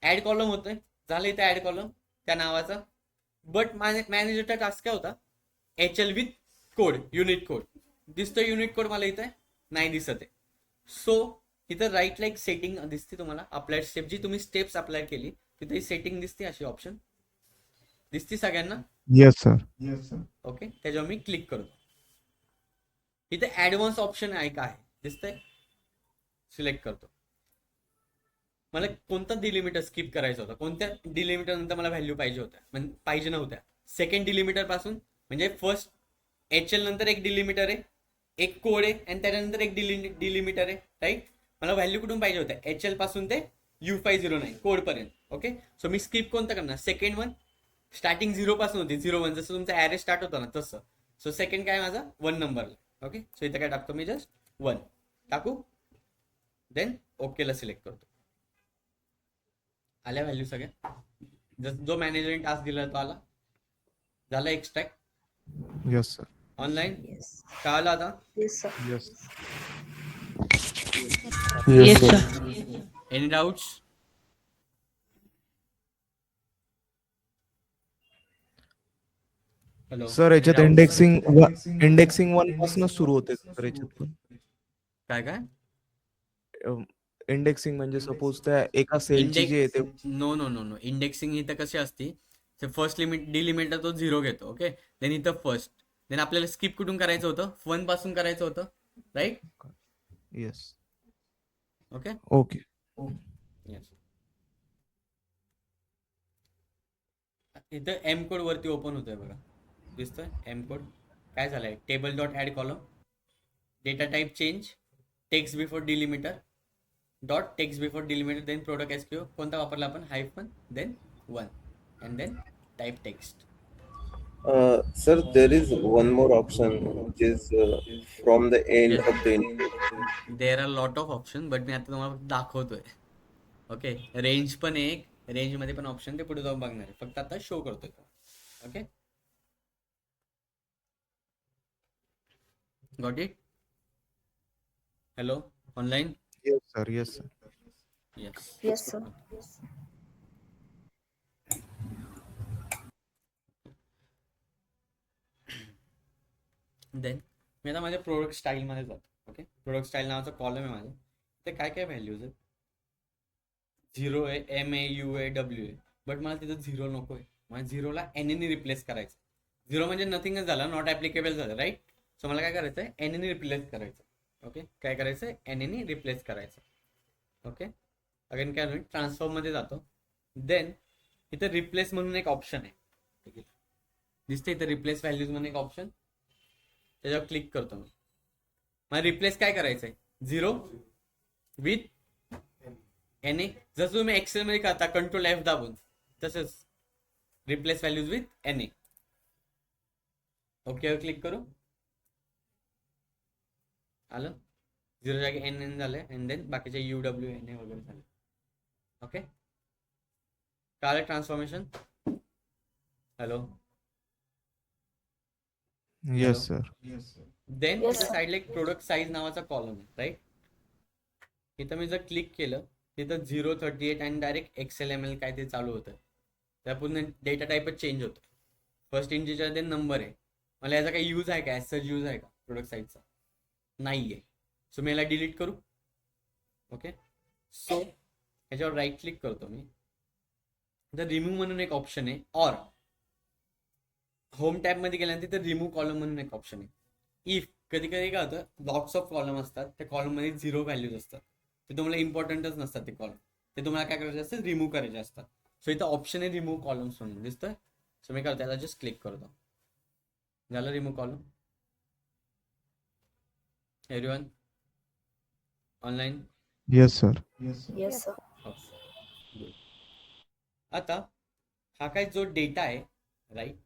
ऍड कॉलम होतोय, झालं इथे ऍड कॉलम त्या नावाचा. बट मॅनेजरचा टास्क काय होता? HL with code, unit code. दिसतोय युनिट कोड मला इथे? नाही दिसत आहे. सो इथं राईटला एक सेटिंग दिसते तुम्हाला, अप्लाय स्टेप, जी तुम्ही स्टेप्स अप्लाय केली तिथे सेटिंग दिसते, अशी ऑप्शन दिसते सगळ्यांना? Yes sir. ओके, त्याच्यावर मी क्लिक करतो. इथे ऍडव्हान्स ऑप्शन आहे का? आहे, दिसतंय? सिलेक्ट करतो. मला कोणता डिलिमिटर स्किप करायचा होता, कोणत्या डिलिमिटर नंतर मला व्हॅल्यू पाहिजे होत्या, पाहिजे नव्हत्या? सेकंड डिलिमिटर पासून, म्हणजे फर्स्ट HL नंतर एक डिलिमिटर आहे, एक कोड आहे, आणि त्याच्यानंतर एक डिलिमिटर आहे, राईट? मला व्हॅल्यू कुठून पाहिजे होत्या? HL पासून ते U509 कोड पर्यंत. ओके, सो मी स्किप कोणतं करणार? Second one. स्टार्टिंग 0 पासून होती, 01, जसं तुमचा ॲरे स्टार्ट होता ना तसं. सो सेकंड काय माझा? 1 नंबरला. ओके, सो इथं काय टाकतो मी? जस्ट 1 टाकू, देन ओकेला सिलेक्ट करतो. आल्या व्हॅल्यू सगळ्या, जो मॅनेजरने टास्क दिला तो आला. झाला extract. Yes sir. Online Yes. कळालं आता? Yes, sir. Yes. Yes, sir. Any doubts? Hello sir याच्यात इंडेक्सिंग 1 पासून सुरू होते सर याच्यात पण. काय काय? इंडेक्सिंग म्हणजे सपोज त्या एका सेलची जी आहे ते no no no no indexing इथं कशी असते, ते फर्स्ट लिमिट डिलिमिटर तो 0 घेतो. ओके, देन इथं फर्स्ट, देन आपल्याला स्किप कुठून करायचं होतं, 1 पासून करायचं होतं, right. Yes. Okay okay. Yes. इथं एम कोड वरती ओपन होतोय बघा, दिसतोय एम कोड. काय झालंय, table dot add column, data type change, text before delimiter, dot text before delimiter, then product SKU कोणता वापरला आपण, hyphen, then 1 and then type text. Sir, there is one more option which is from the end of the input. There are lot of option, but मी आता तुम्हाला दाखवतोय. Okay, range पण एक, range मध्ये पण ऑप्शन ते पुढे जाऊन बघणार आहे, फक्त आता शो करतोय. Okay, got it. Hello online. Yes sir. Yes sir. Yes. Yes, sir. Than me आता माझ्या प्रोडक्ट स्टाईलमध्ये जातो. ओके, प्रोडक्ट स्टाईल नावाचा कॉलम आहे माझं, ते काय काय व्हॅल्यूज आहेत. 0 आहे, एम आहे, यू आहे, डब्ल्यू आहे, बट मला तिथं 0 नको आहे. मला 0ला एनने रिप्लेस करायचं. 0 म्हणजे नथिंगच झालं, नॉट ॲप्लिकेबल झालं, राईट. सो मला काय करायचं आहे, एनने रिप्लेस करायचं. ओके, काय करायचं आहे, एनने रिप्लेस करायचं. ओके, अगेन काय होईल, ट्रान्सफॉर्ममध्ये जातो. देन इथं रिप्लेस म्हणून एक ऑप्शन आहे, दिसते इथं रिप्लेस व्हॅल्यूज म्हणून एक ऑप्शन, त्याच्यावर क्लिक करतो मी. मला रिप्लेस काय करायचं आहे, 0 विथ एन ए. जसं तुम्ही एक्सेल मध्ये करता कंट्रोल F दाबून, तसंच replace values with N A. Okay वर क्लिक करू, आलं 0 जागी एन झालंय, अँड देन बाकीचे UWNA वगैरे झाले. ओके, कळलं transformation. Hello. Yes sir. Then Yes, इथं sir. साईडला एक प्रोडक्ट साईज नावाचा कॉलम आहे, राईट. इथं मी जर क्लिक केलं, तिथं 038 आणि डायरेक्ट XLML काय ते चालू होतं. त्या पूर्ण डेटा टाईपच चेंज होतो. फर्स्ट इंटिजर देन नंबर आहे. मला याचा काही यूज आहे का, ॲज यूज आहे का प्रोडक्ट साईजचा, नाही आहे. सो मी याला डिलीट करू. ओके, सो याच्यावर राईट क्लिक करतो मी. इथं रिमूव्ह म्हणून एक ऑप्शन आहे, ऑर होम टॅबमध्ये गेल्यानंतर तिथं रिमूव्ह कॉलम म्हणून एक ऑप्शन आहे. इफ कधी कधी काय होतं, ब्लॉक्स ऑफ कॉलम असतात, त्या कॉलममध्ये 0 व्हॅल्यूज असतात, ते तुम्हाला इम्पॉर्टंटच नसतात ते कॉलम, ते तुम्हाला काय करायचे असतात, रिमूव्ह करायचे असतात. सो इथं ऑप्शन आहे रिमूव्ह कॉलम्स म्हणून, दिसतोय. सो मी काय त्याला जस्ट क्लिक करतो, झालं remove column. Everyone online. Yes sir. Yes, sir. आता हा काय जो डेटा आहे, राईट.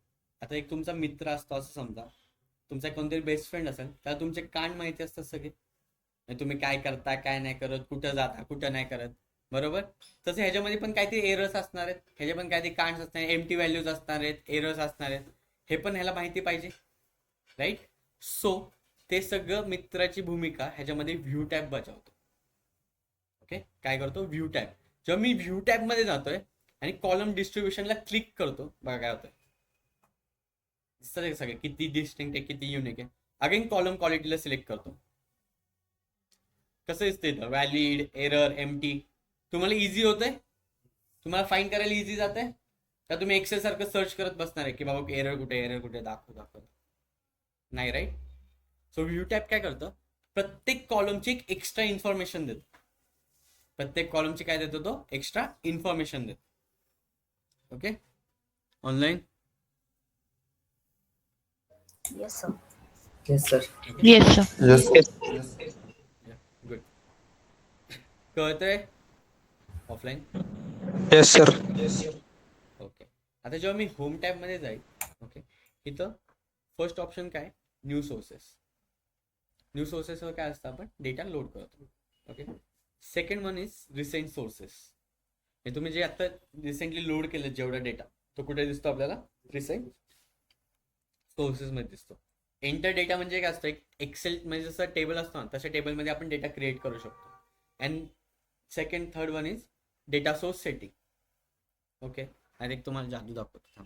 आता एक तुमचा मित्र असतो असं समजा, तुमचा कोणतरी बेस्ट फ्रेंड असेल, त्याला तुमचे कांड माहिती असतात सगळे, तुम्ही काय करता, काय नाही करत, कुठं जाता, कुठं नाही करत, बरोबर. तसं ह्याच्यामध्ये पण काहीतरी एरर्स असणार आहेत, ह्याच्या पण काहीतरी कांड्स असणार आहेत, एम्प्टी व्हॅल्यूज असणार आहेत, एरर्स असणार आहेत, हे पण ह्याला माहिती पाहिजे, राईट. सो ते सगळं मित्राची भूमिका ह्याच्यामध्ये व्ह्यू टॅब बजावतो. ओके, काय करतो, व्ह्यू टॅब. जेव्हा मी व्ह्यू टॅबमध्ये जातोय आणि कॉलम डिस्ट्रीब्युशनला क्लिक करतो, बघा काय होतंय, दिसतं सगळे किती डिस्टिंक्ट आहे, किती युनिक आहे. अगेन कॉलम क्वालिटीला सिलेक्ट करतो, कसं दिसतंय इथं, व्हॅलिड, एरर, एम्प्टी. तुम्हाला इझी होतंय, तुम्हाला फाईंड करायला इझी जात आहे का तुम्ही एक्सेल सारखं सर्च करत बसणार आहे की बाबा एरर कुठे दाखव, नाही, राईट. सो व्ह्यू टॅब काय करतं, प्रत्येक कॉलमची एक एक्स्ट्रा इन्फॉर्मेशन देतो, प्रत्येक कॉलमची काय देतो, तो एक्स्ट्रा इन्फॉर्मेशन देतो. Okay, online. Yes, sir. Yes sir. Yes, sir. Good. कळतंय ऑफलाईन. Yes sir. ओके, आता जेव्हा मी होम टॅबमध्ये जाईल, ओके, इथं फर्स्ट ऑप्शन काय, न्यू सोर्सेस. न्यू सोर्सेसवर काय असतं, आपण डेटा लोड करतो. Okay, second one is recent sources. हे तुम्ही जे आता रिसेंटली लोड केलं जेवढा डेटा, तो कुठे दिसतो आपल्याला, रिसेंट सोर्सेसमध्ये दिसतो. एंटर डेटा म्हणजे काय असतं, एक एक्सेल म्हणजे जसं टेबल असतो ना, तशा टेबलमध्ये आपण डेटा क्रिएट करू शकतो. And second third one is data source setting. Okay, आणि एक तुम्हाला जादू दाखवतो.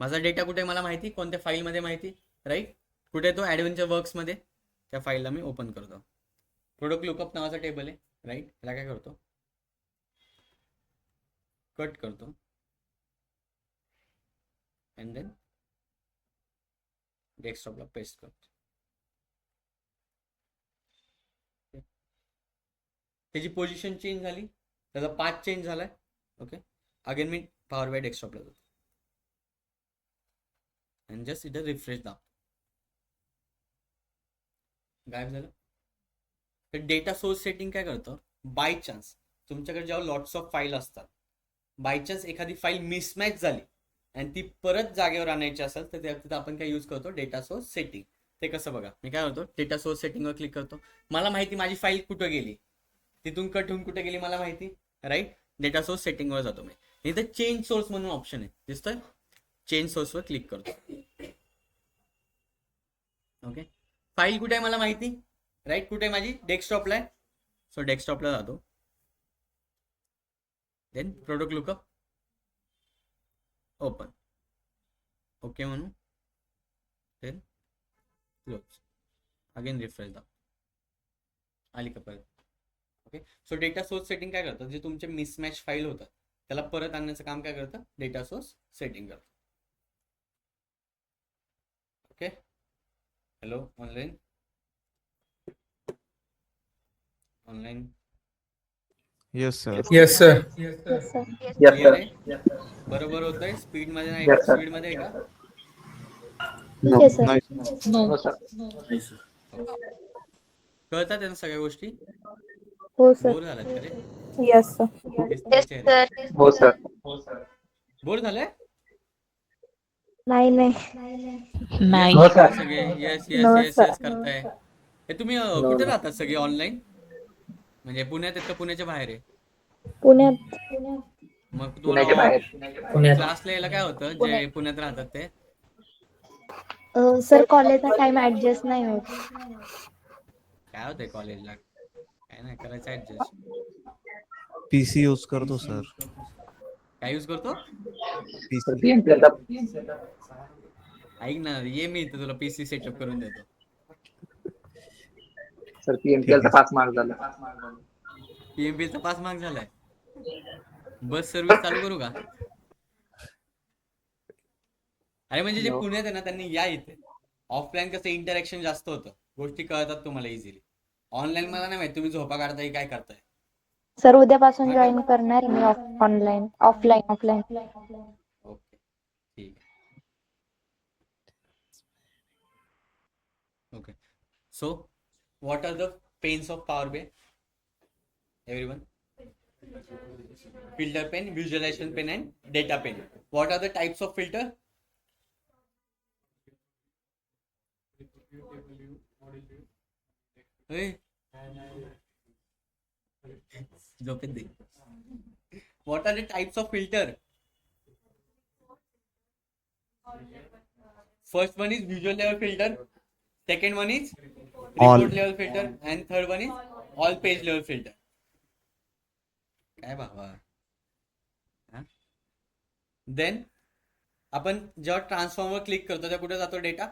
माझा डेटा कुठे मला माहिती, कोणत्या फाईलमध्ये माहिती, राईट. कुठे तो ॲडव्हेंचर वर्क्समध्ये, त्या फाईलला मी ओपन करतो. प्रोडक्ट लुकअप नावाचा टेबल आहे, राईट. त्याला काय करतो, कट करतो अँड देन डेस्कटॉपला पेस्ट करतो. त्याची पोझिशन चेंज झाली, त्याचा पाथ चेंज झालाय. ओके, अगेन मी पॉवर बाय डेस्कटॉपला जातो अँड जस्ट इथं रिफ्रेश दाब, गायब झालं. तर डेटा सोर्स सेटिंग काय करतं, बाय चान्स तुमच्याकडे जेव्हा लॉट्स ऑफ फाईल असतात, बाय चान्स एखादी फाईल मिसमॅच झाली आणि ती परत जागेवर आणायची असेल तर तिथं आपण काय यूज करतो, डेटा सोर्स सेटिंग. ते कसं बघा, मी काय करतो, डेटा सोर्स सेटिंगवर क्लिक करतो. मला माहिती माझी फाईल कुठं गेली, तिथून कट होऊन कुठे गेली मला माहिती, राईट. डेटा सोर्स सेटिंगवर जातो मी. इथं चेंज सोर्स म्हणून ऑप्शन आहे, दिसतोय. चेंज सोर्सवर क्लिक करतो. ओके, फाईल कुठे आहे मला माहिती, राईट. कुठे आहे माझी, डेस्कटॉपला आहे. सो डेस्कटॉपला जातो. Then product lookup open, okay म्हणून देन क्लोज, अगेन रिफ्रेश दाब, आली का परत. Okay, so data source setting काय करतं, जे तुमचे मिसमॅच फाईल होतात त्याला परत आणण्याचं काम काय करतं, डेटा सोर्स सेटिंग करतं. Okay, hello online, online. Yes sir. Yes, sir. Clear आहे, बरोबर होतंय. स्पीड मध्ये नाही का, स्पीड मध्ये आहे का, ठीक आहे सर. नाही कळतात त्यांना सगळ्या गोष्टी. हो सर. बोर झालात का रे, येस सर. दिसतंय चेहरा. हो सर. बोर झालाय नाही नाही. नाही. हो सर. सगळे, yes yes No, yes sir. Yes करताय. हे तुम्ही कुठे राहतात सगळे ऑनलाईन, म्हणजे पुण्यात आहेत का पुण्याच्या बाहेर आहे. पुण्यात. मग पुण्याच्या तुम्हाला बाहेर. क्लासला यायला काय होतं, जे पुण्यात राहतात ते. सर कॉलेजचा टाइम ऍडजस्ट नाही होत. काय होतंय कॉलेजला, काय नाही करायचं ऍडजस्ट. पीसी यूज करतो सर. काय यूज करतो, पीसी. ऐक ना, ये मी इथं तुला पीसी सेटअप करून देतो. सर पीएमपीएलचा 5 मार्क झाला. पीएमपीचा 5 मार्क झालाय. बस सर्व्हिस चालू करू का. अरे म्हणजे जे पुण्यात आहे ना त्यांनी या इथे. ऑफलाईन कसं इंटरॅक्शन जास्त होतं, गोष्टी कळतात तुम्हाला इझिली. ऑनलाईन मला नाही माहिती तुम्ही झोपा काढताय काय करताय. सर उद्यापासून जॉईन करणार मी ऑनलाईन ऑफलाईन. ओके, ठीक आहे. Okay, so what are the panes of power B, everyone. Filter pane, visualisation pane and data pane. What are the types of filter. झोपेत दे. What are the types of filter? First one is visual level filter. Second one is All. report level filter. And third one is all page level filter. काय बाबा. Then आपण जेव्हा ट्रान्सफॉर्मवर click करतो तेव्हा कुठे जातो डेटा,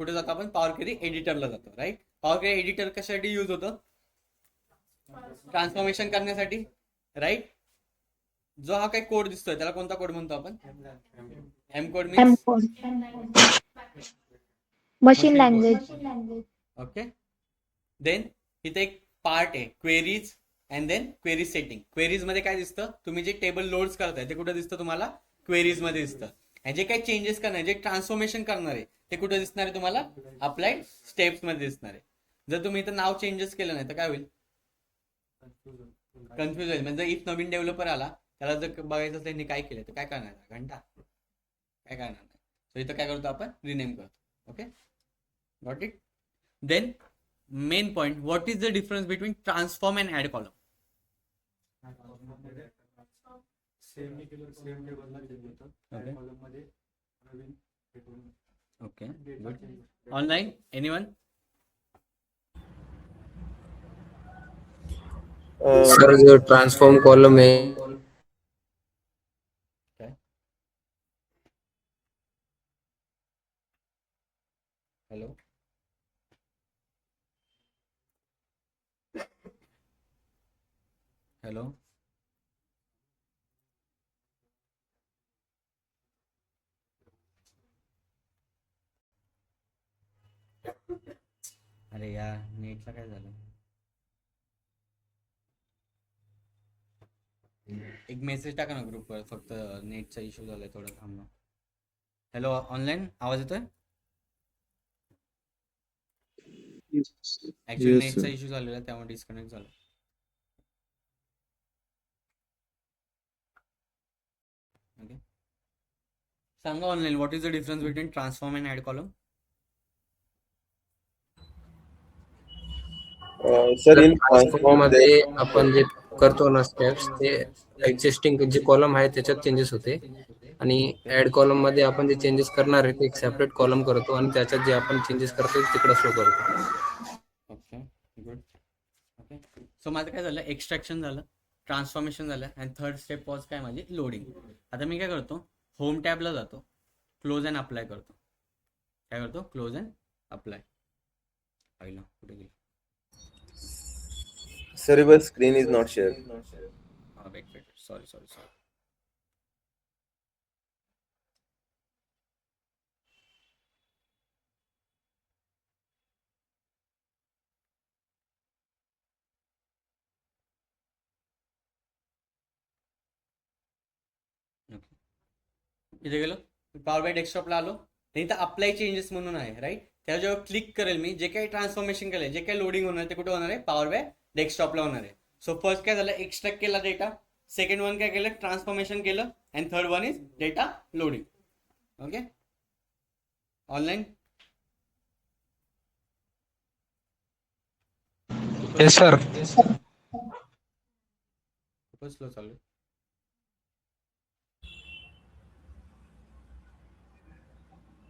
कुठे जातो आपण पॉवर क्वेरी एडिटरला जातो, राईट. पॉवर क्वेरी एडिटर कशासाठी यूज होतं, ट्रान्सफॉर्मेशन करण्यासाठी, राईट. जो हा काही कोड दिसतोय त्याला कोणता कोड म्हणतो आपण, M code means machine language. Okay. Then इथे एक पार्ट आहे queries and then query setting. Queries मध्ये काय दिसतं, तुम्ही जे टेबल लोड्स करताय ते कुठे दिसतं तुम्हाला, क्वेरीज मध्ये दिसतं. आणि जे काही चेंजेस करणार, जे ट्रान्सफॉर्मेशन करणार आहे ते कुठे दिसणार आहे तुम्हाला, अप्लाइड स्टेप्स मध्ये दिसणार आहे. जर तुम्ही इथं नाव चेंजेस केलं नाही तर काय होईल, कन्फ्युज होईल. म्हणजे इफ नवीन डेव्हलपर आला त्याला जर बघायचं असेल त्यांनी काय केलं तर काय करणार, घंटा काय करणार नाही. सो इथं काय करतो आपण, रिनेम करतो. Okay, got it. Then main point, what is the difference between transform and add column. Okay, good. Online anyone. Sir जो ट्रांसफॉर्म कॉलम है हॅलो हॅलो. अरे यार नेटला काय झालं. एक मेसेज टाका ना ग्रुपवर, फक्त नेटचा इश्यू झालाय थोडा, थांबा. हॅलो ऑनलाईन आवाज येतोय. ऍक्च्युअली Yes, नेटचा sir. इश्यू झालेला त्यामुळे डिस्कनेक्ट झालं. ओके, सांगा online what is the difference between transform and add column. Sir in transform मध्ये आपण जे करतो ना स्टेप्स, ते एक्झिस्टिंग जे कॉलम आहे त्याच्यात चेंजेस होते, आणि ऍड कॉलम मध्ये आपण जे चेंजेस करणार आहे ते एक सेपरेट कॉलम करतो, आणि त्याच्यात जे आपण चेंजेस करतो तिकडे शो करतो. Okay good. ओके, सो माझं काय झालं, एक्स्ट्रॅक्शन झालं, ट्रान्सफॉर्मेशन झालं, अँड थर्ड स्टेप वॉज काय माझी लोडिंग. आता मी काय करतो, होम टॅबला जातो, क्लोज अँड अप्लाय करतो. काय करतो, क्लोज अँड अप्लाय. पाहिलं कुठे गेलं. Sir your screen is not share. हा wait wait, sorry sorry sorry. Okay, इथे गेलो, पॉवर बाय डेस्कटॉपला आलो, नाही तर अप्लाय चेंजेस म्हणून आहे राईट. त्यावर जेव्हा क्लिक करेल मी, जे काही ट्रान्सफॉर्मेशन केलंय, जे काही लोडिंग होणार ते कुठे होणार आहे, पॉवर बाय डेस्कटॉपला होणार आहे. सो फर्स्ट काय झालं, एक्स्ट्रॅक्ट केला डेटा. सेकंड वन काय केलं, ट्रान्सफॉर्मेशन केलं. And third one is data loading. Okay online. Yes sir. खूपच स्लो चालू आहे.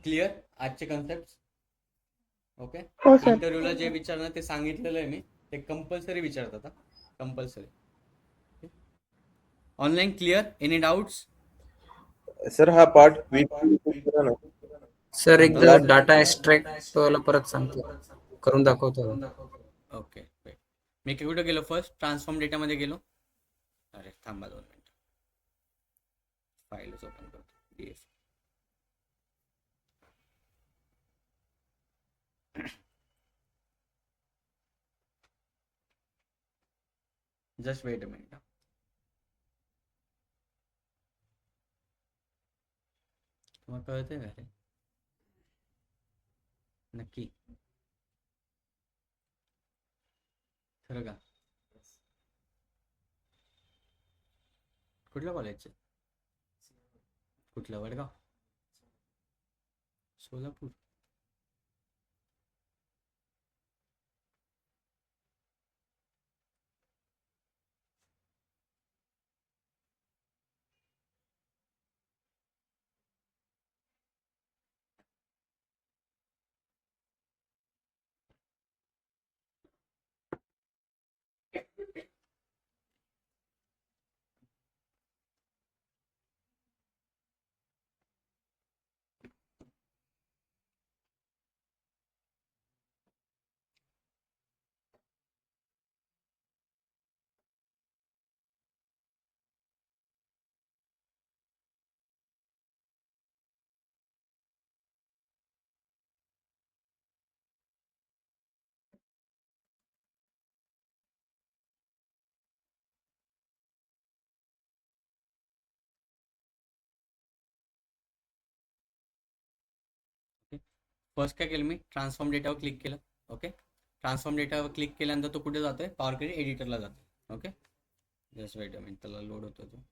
क्लिअर आजचे कन्सेप्ट. ओके, हो सर. इंटरव्ह्यूला जे विचारणार ते सांगितलेलं आहे मी, ते कंपल्सरी विचारतात. Compulsory. Online clear, any doubts. Sir हा पार्ट करा ना. सर एकदा डाटा एक्स्ट्रॅक्ट परत सांगतो, करून दाखवतो. ओके मी कुठे गेलो, फर्स्ट ट्रान्सफॉर्म डेटामध्ये गेलो. अरे थांबा 2 मिनिट, फाईलच ओपन करतो. DF. Just wait a minute. तुम्हाला कळतंय का रे नक्की, खरं का. कुठल्या कॉलेजचे, कुठलं, वडगाव, सोलापूर. फर्स्ट काय केलं मी, ट्रान्सफॉर्म डेटावर क्लिक केलं. ओके, ट्रान्सफॉर्म डेटावर क्लिक केल्यानंतर तो कुठे जातोय, पॉवर क्वेरी एडिटरला जातो. Okay just wait a minute, त्याला लोड होतो तो.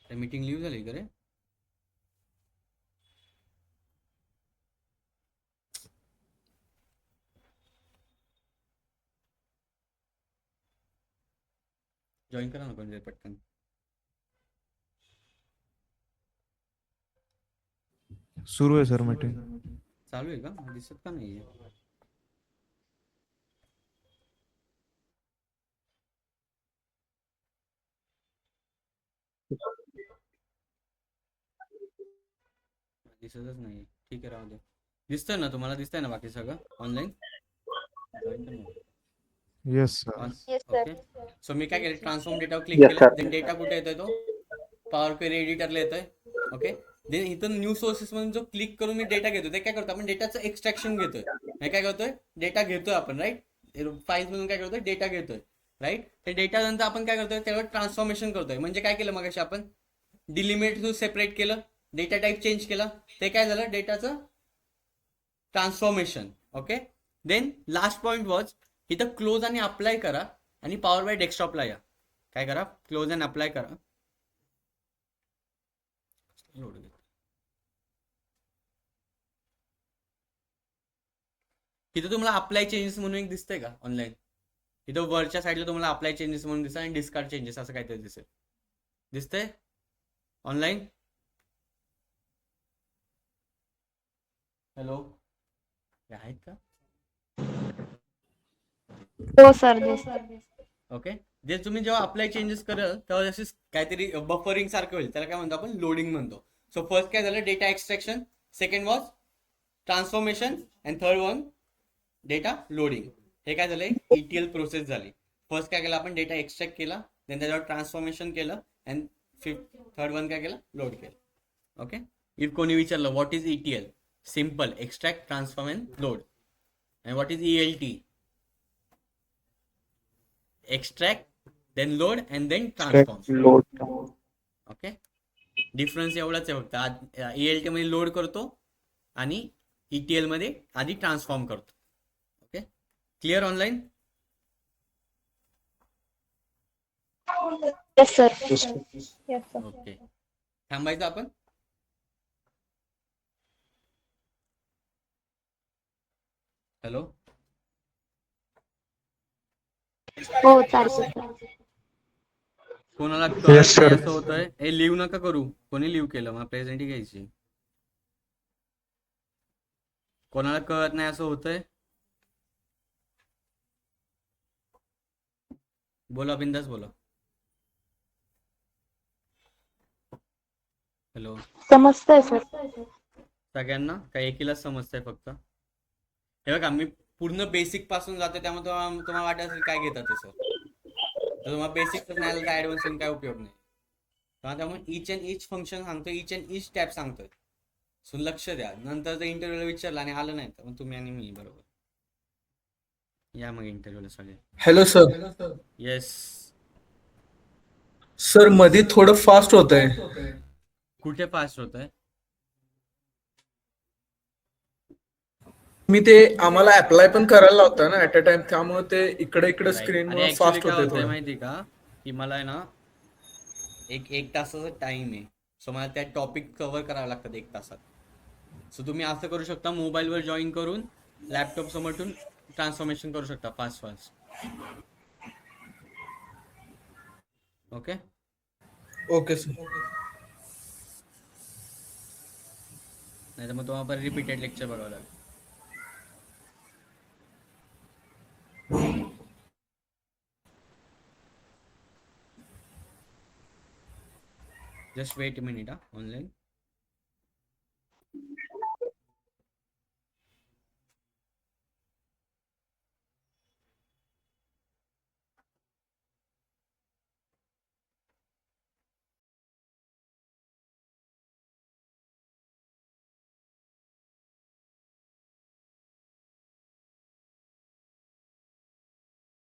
मीटिंग लिव्ह झाली का रे. जॉईन करा ना कोणतरी पटकन. सुरू आहे सर मीटिंग. चालू आहे का, दिसत का नाहीये. दिसतच नाही. ठीक आहे, राहू दे. दिसतंय ना तुम्हाला? दिसतंय ना बाकी सगळं online? Yes sir. Yes, sir. Okay. So मी काय केलं, ट्रान्सफॉर्म डेटावर क्लिक Yes, केलं. sir. देन डेटा कुठे येतोय तो पॉवर क्वेरी एडिटरला येतोय. ओके. देन इथं न्यू सोर्सेस म्हणून जो क्लिक करून मी डेटा घेतो, ते काय करतो आपण डेटाचं एक्सट्रॅक्शन घेतोय. हे काय करतोय, डेटा घेतोय आपण, राईट. फाईल्स मधून काय करतोय, डेटा घेतोय, राईट. ते डेटा नंतर आपण काय करतोय, त्यावर ट्रान्सफॉर्मेशन करतोय. म्हणजे काय केलं मगाशी आपण, डिलिमिट टू सेपरेट केलं, डेटा टाईप चेंज केला, ते काय झालं, डेटाचं transformation. Okay. Then last point was इथं क्लोज आणि अप्लाय करा आणि पॉवर बाय डेस्कटॉपला या. काय करा, क्लोज अँड अप्लाय करा. इथं तुम्हाला अप्लाय चेंजेस म्हणून एक दिसतंय का ऑनलाईन? इथं वरच्या साईडला तुम्हाला अप्लाय चेंजेस म्हणून दिसतं आणि डिस्कार्ड चेंजेस असं काहीतरी दिसेल. दिसतंय ऑनलाईन? हॅलो, आहेत का? हो सर. ओके. जे तुम्ही जेव्हा अप्लाय चेंजेस कराल तेव्हा जशी काहीतरी बफरिंग सारखं होईल, त्याला काय म्हणतो आपण, लोडिंग म्हणतो. सो फर्स्ट काय झालं, data extraction. Second was transformation and third one data loading. हे काय झालंय, ETL प्रोसेस झाली. फर्स्ट काय केलं आपण, डेटा एक्सट्रॅक्ट केला, देन त्याच्यावर ट्रान्सफॉर्मेशन केलं अँड थर्ड वन काय केलं, लोड केलं. ओके. इफ कोणी विचारलं what is ETL, simple, extract, transform and load. And what is ELT, extract, then load and then transform. Load. Okay. Difference एवढाच आहे फक्त. ELT मध्ये लोड करतो आणि ETL मध्ये आधी ट्रान्सफॉर्म करतो. Okay. Clear online? Yes, sir. Yes, sir. Okay. थांबायचं आपण. हॅलो, हो चालेल sir. कोणाला Yes, कळत sir. नाही असं होतंय, हे लिव्ह नका करू. कोणी लिव्ह केलं, मग प्रेझेंट घ्यायची. कोणाला कळत नाही असं होतंय, बोला, बिंदास बोला. हॅलो, समजतंय सर. सगळ्यांना काय एकीलाच समजतंय फक्त? हे बघा, मी पूर्ण बेसिक पासून जातो, त्यामुळे तुम्हाला वाटत असेल काय घेतात ते सर. तर तुम्हाला बेसिक नाही आलं तर ऍडव्हान्स काय उपयोग नाही. त्यामुळे इच अँड इच फंक्शन सांगतोय, इच अँड इच टॅप सांगतोय. सो लक्ष द्या. नंतर जर इंटरव्ह्यूला विचारलं आणि आलं नाही तर मग तुम्ही आणि मी बरोबर या मग इंटरव्ह्यूला सगळे. Hello sir. येस. सर मध्ये थोडं फास्ट होत आहे. कुठे फास्ट होत आहे? मी ते आम्हाला अप्लाय पण करायला लावतं ना ऍट अ टाइम, त्यामुळे ते इकडे स्क्रीन आणि मुळे ऍक्च्युली फास्ट काय होते होतंय थोडं. माहिती का, की मला आहे ना एक तासाचा टाइम आहे. सो मला त्या टॉपिक कव्हर करावं लागतात 1 तासात. सो तुम्ही असं करू शकता, मोबाईलवर जॉईन करून लॅपटॉप समोरून ट्रान्सफॉर्मेशन करू शकता फास्ट. ओके. Okay sir. नाही तर मग तुम्हाला पण रिपीटेड लेक्चर बघावं लागेल. Just wait a minute online.